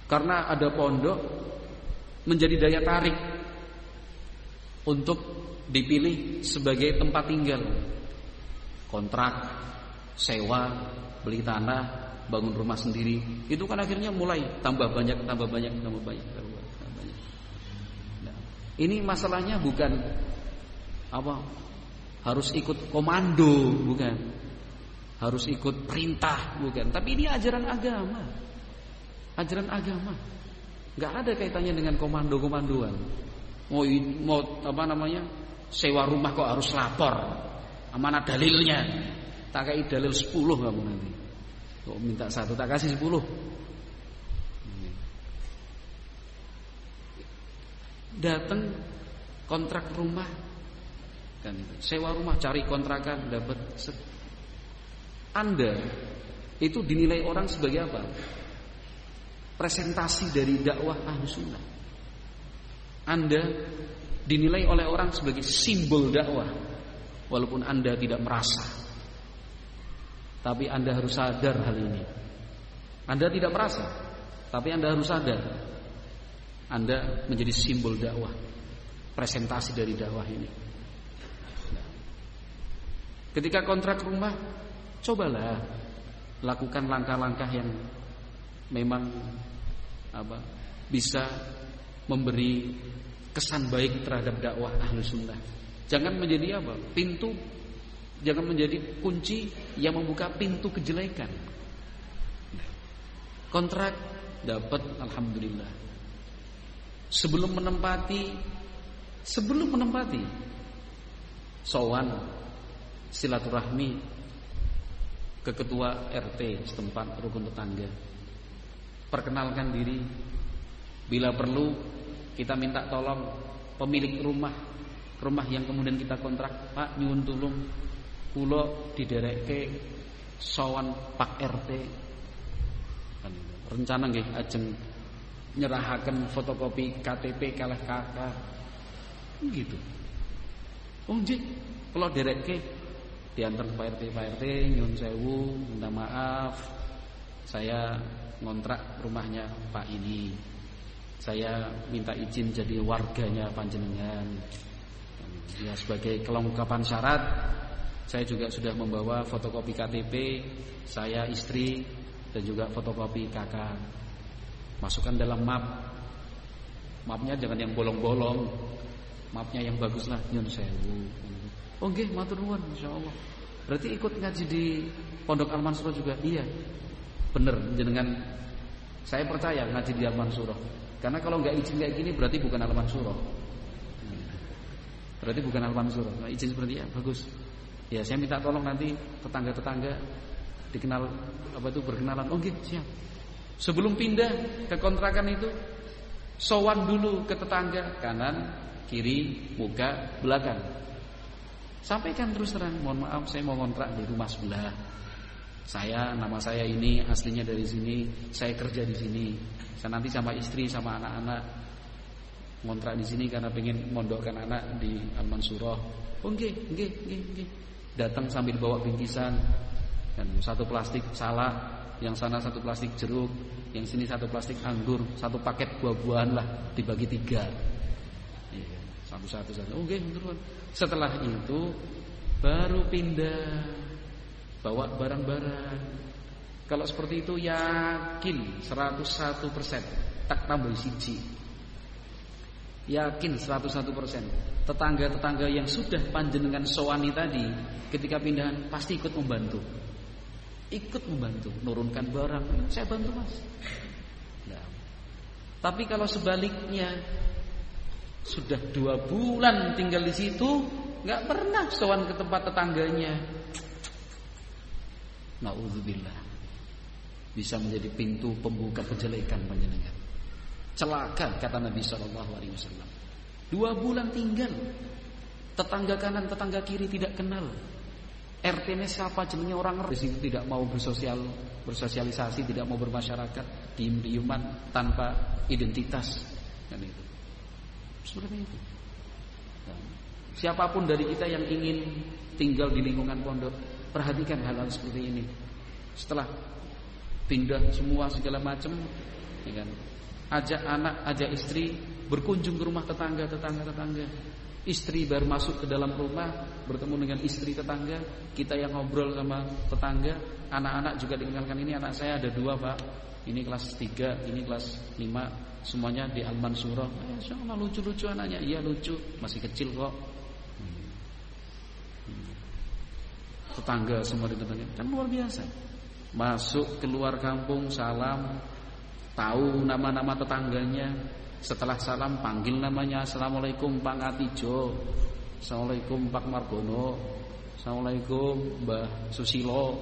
karena ada pondok menjadi daya tarik untuk dipilih sebagai tempat tinggal, kontrak, sewa, beli tanah, bangun rumah sendiri, itu kan akhirnya mulai tambah banyak. Nah, ini masalahnya bukan apa harus ikut komando, bukan harus ikut perintah, bukan, tapi ini ajaran agama. Ajaran agama nggak ada kaitannya dengan komando-komandoan. Mau apa namanya, sewa rumah kok harus lapor, mana dalilnya? Tak kasih dalil 10 kamu nanti. Kok minta 1 tak kasih 10. Datang kontrak rumah kan, sewa rumah, cari kontrakan, dapat Anda itu dinilai orang sebagai apa? Presentasi dari dakwah Ahlus Sunnah. Anda dinilai oleh orang sebagai simbol dakwah, walaupun Anda tidak merasa. Tapi Anda harus sadar hal ini. Anda tidak merasa, tapi Anda harus sadar, Anda menjadi simbol dakwah, presentasi dari dakwah ini. Ketika kontrak rumah, cobalah lakukan langkah-langkah yang memang bisa memberi kesan baik terhadap dakwah Ahlus Sunnah. Jangan menjadi pintu, jangan menjadi kunci yang membuka pintu kejelekan. Kontrak dapat, alhamdulillah. Sebelum menempati, sowan, silaturahmi ke ketua RT setempat, rukun tetangga. Perkenalkan diri. Bila perlu kita minta tolong pemilik rumah yang kemudian kita kontrak, Pak nyuwun tulung kula diderekke sowan Pak RT. Rencana nggih ajeng nyerahaken fotokopi KTP kalih kakak. Gitu. Oh nggih, kula derekke diantar Pak RT, nyuwun sewu, minta maaf. Saya ngontrak rumahnya Pak ini. Saya minta izin jadi warganya panjenengan. Ya, sebagai kelengkapan syarat, saya juga sudah membawa fotokopi KTP saya, istri, dan juga fotokopi kakak. Masukkan dalam map. Mapnya jangan yang bolong-bolong, mapnya yang bagus lah, nyun sewu. Oh nggih, matur nuwun insyaallah. Berarti ikut ngaji di Pondok Al-Mansurah juga? Iya. Bener jenengan, saya percaya ngaji di Al-Mansurah. Karena kalau nggak izin kayak gini berarti bukan Al-Mansurah. Berarti bukan Al-Mansurah. Nah, izin seperti ya, bagus. Ya, saya minta tolong nanti tetangga-tetangga dikenal berkenalan. Oh gitu, siap. Sebelum pindah ke kontrakan itu, sowan dulu ke tetangga, kanan, kiri, muka, belakang. Sampaikan terus terang, mohon maaf saya mau kontrak di rumah sebelah. Nama saya ini aslinya dari sini, saya kerja di sini. Saya nanti sama istri sama anak-anak ngontrak di sini karena pengen mondokkan anak di Al-Mansurah. Oh nggih. Datang sambil bawa bingkisan, dan 1 plastik salak, yang sana 1 plastik jeruk, yang sini 1 plastik anggur, 1 paket buah-buahan lah, dibagi 3. Iya, satu-satu. Oh nggih, turun. Setelah itu baru pindah, bawa barang-barang. Kalau seperti itu yakin 101%, tak tambah siji. Yakin 101%. Tetangga-tetangga yang sudah panjenengan sowani tadi, ketika pindahan pasti ikut membantu. Nurunkan barang, saya bantu mas. Nah. Tapi kalau sebaliknya, Sudah 2 bulan tinggal di situ, nggak pernah sowan ke tempat tetangganya. Nauzubillah. Bisa menjadi pintu pembuka kejelekan panjenengan. Celaka kata Nabi SAW. 2 bulan tinggal, tetangga kanan tetangga kiri tidak kenal. RT-nya siapa, jenenge orang di situ, tidak mau bersosialisasi, tidak mau bermasyarakat, diem-dieman tanpa identitas, kan itu. Seperti itu. Dan siapapun dari kita yang ingin tinggal di lingkungan pondok, perhatikan hal-hal seperti ini. Setelah pindah semua segala macam, ya kan, ajak anak, ajak istri berkunjung ke rumah tetangga. Istri baru masuk ke dalam rumah, bertemu dengan istri tetangga, kita yang ngobrol sama tetangga, anak-anak juga dikenalkan, ini anak saya ada 2 Pak, ini kelas 3, ini kelas 5, semuanya di Al-Mansurah. Insyaallah lucu-lucu anaknya. Iya lucu, masih kecil kok. Tetangga semua di tetangga, kan luar biasa. Masuk keluar kampung, salam, tahu nama-nama tetangganya. Setelah salam panggil namanya, Assalamualaikum Pak Ngatijo, Assalamualaikum Pak Margono, Assalamualaikum Mbah Susilo.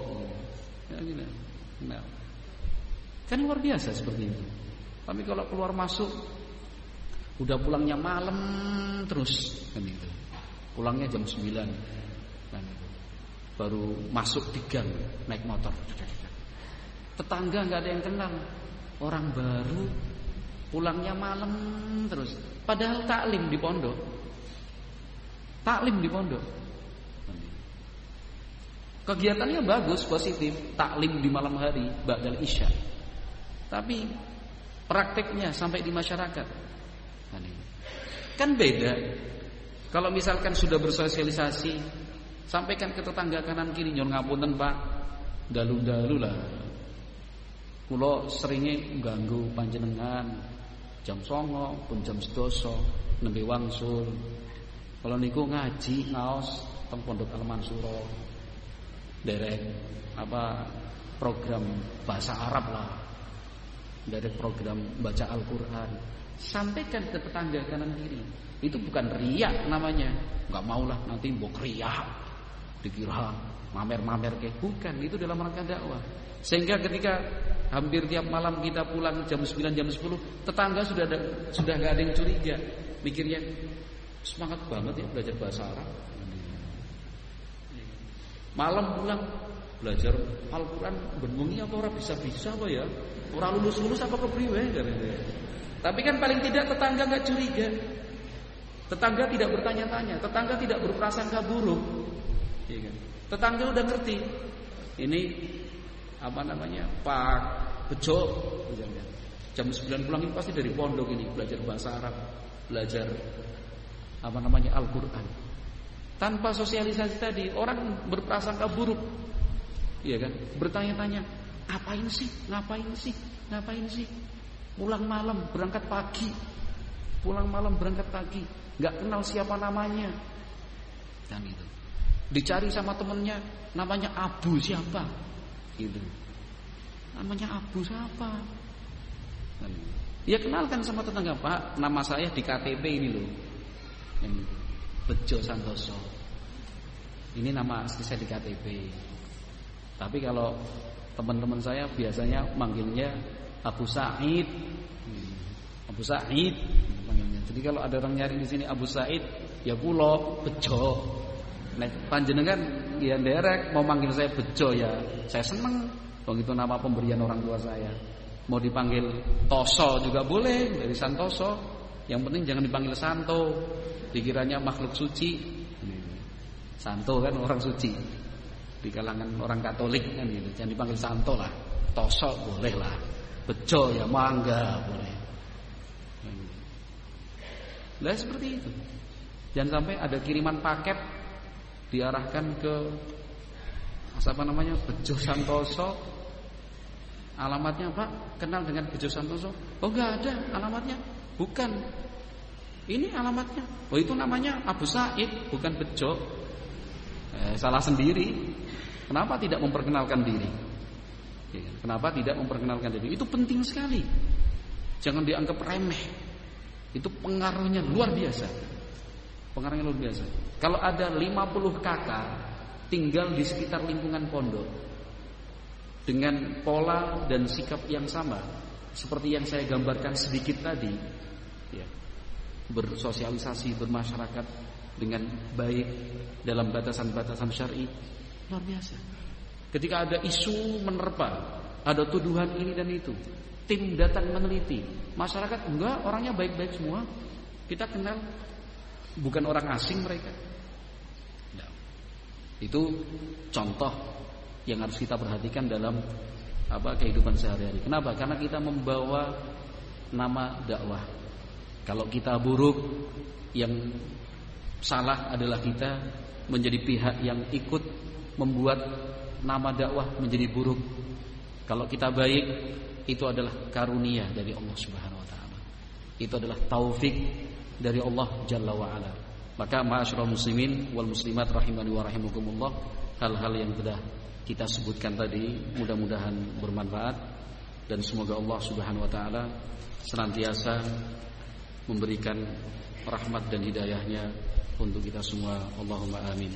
Ya, gitu. Nah, kan luar biasa seperti itu. Tapi kalau keluar masuk, udah pulangnya malam terus, kan itu. Pulangnya jam 9, kan itu. Baru masuk di gang naik motor. Tetangga nggak ada yang kenal, orang baru, pulangnya malam terus. Padahal taklim di pondok. Kegiatannya bagus, positif, taklim di malam hari, ba'dal isya. Tapi prakteknya sampai di masyarakat kan beda. Kalau misalkan sudah bersosialisasi, sampaikan ke tetangga kanan kiri, nyon ngapunten Pak, dalu-dalu lah, kula seringe ganggu panjenengan jam 09.00 pun jam 12.00 nembe wangsul. Kalau niku ngaji ngaos teng Pondok Al-Mansuro, derek program bahasa Arab lah, dari program baca Al-Quran. Sampaikan ke tetangga kanan kiri. Itu bukan riak namanya. Gak maulah nanti mbok riak, dikira mamer-mamer kayak, bukan. Itu dalam rangka dakwah. Sehingga ketika hampir tiap malam kita pulang jam 9, jam 10, tetangga sudah gak ada yang curiga. Mikirnya semangat banget ya belajar bahasa Arab. Malam pulang belajar Al-Quran, bengungi apa orang bisa-bisa apa ya? Orang lulus-lulus apa kepriwe? Tapi kan paling tidak tetangga gak curiga. Tetangga tidak bertanya-tanya, tetangga tidak berprasangka buruk. Tetangga udah ngerti. Ini Pak Bejo, jam 9 pulang ini pasti dari pondok ini, belajar bahasa Arab, belajar Al-Quran. Tanpa sosialisasi tadi, orang berprasangka buruk, iya kan? Bertanya-tanya, ngapain sih? Pulang malam, berangkat pagi, nggak kenal siapa namanya, dan itu dicari sama temennya, namanya Abu siapa, gitu. Namanya Abu siapa? Ya kenalkan sama tetangga, Pak, nama saya di KTP ini loh, Bejo Santoso. Ini nama asli saya di KTP. Tapi kalau teman-teman saya biasanya manggilnya Abu Said. Abu Said panggilnya. Jadi kalau ada orang nyari di sini Abu Said, ya pulo Bejo. Nek panjenengan ya nderek mau manggil saya Bejo, ya saya seneng. Wong itu nama pemberian orang tua saya. Mau dipanggil Toso juga boleh, dari Santoso. Yang penting jangan dipanggil Santo, dikiranya makhluk suci. Santo kan orang suci di kalangan orang Katolik kan gitu. Jangan dipanggil Santo lah. Toso boleh lah. Bejo ya mangga boleh. Lah seperti itu. Jangan sampai ada kiriman paket diarahkan ke Bejo Santoso. Alamatnya Pak, kenal dengan Bejo Santoso? Oh enggak ada alamatnya. Bukan. Ini alamatnya. Oh itu namanya Abu Said, bukan Bejo. Salah sendiri. Kenapa tidak memperkenalkan diri? Kenapa tidak memperkenalkan diri? Itu penting sekali. Jangan dianggap remeh. Itu pengaruhnya luar biasa. Pengaruhnya luar biasa. Kalau ada 50 kakak tinggal di sekitar lingkungan pondok dengan pola dan sikap yang sama seperti yang saya gambarkan sedikit tadi, ya, bersosialisasi, bermasyarakat dengan baik dalam batasan-batasan syar'i, luar biasa. Ketika ada isu menerpa, ada tuduhan ini dan itu, tim datang meneliti, masyarakat enggak, orangnya baik-baik semua, kita kenal, bukan orang asing mereka. Nah, itu contoh yang harus kita perhatikan dalam kehidupan sehari-hari. Kenapa? Karena kita membawa nama dakwah. Kalau kita buruk, yang salah adalah kita menjadi pihak yang ikut membuat nama dakwah menjadi buruk. Kalau kita baik, itu adalah karunia dari Allah Subhanahu wa taala. Itu adalah taufik dari Allah Jalla wa ala. Maka ma'asyiral muslimin wal muslimat rahimani wa rahimakumullah, hal-hal yang sudah kita sebutkan tadi mudah-mudahan bermanfaat dan semoga Allah Subhanahu wa taala senantiasa memberikan rahmat dan hidayahnya untuk kita semua. Allahumma amin.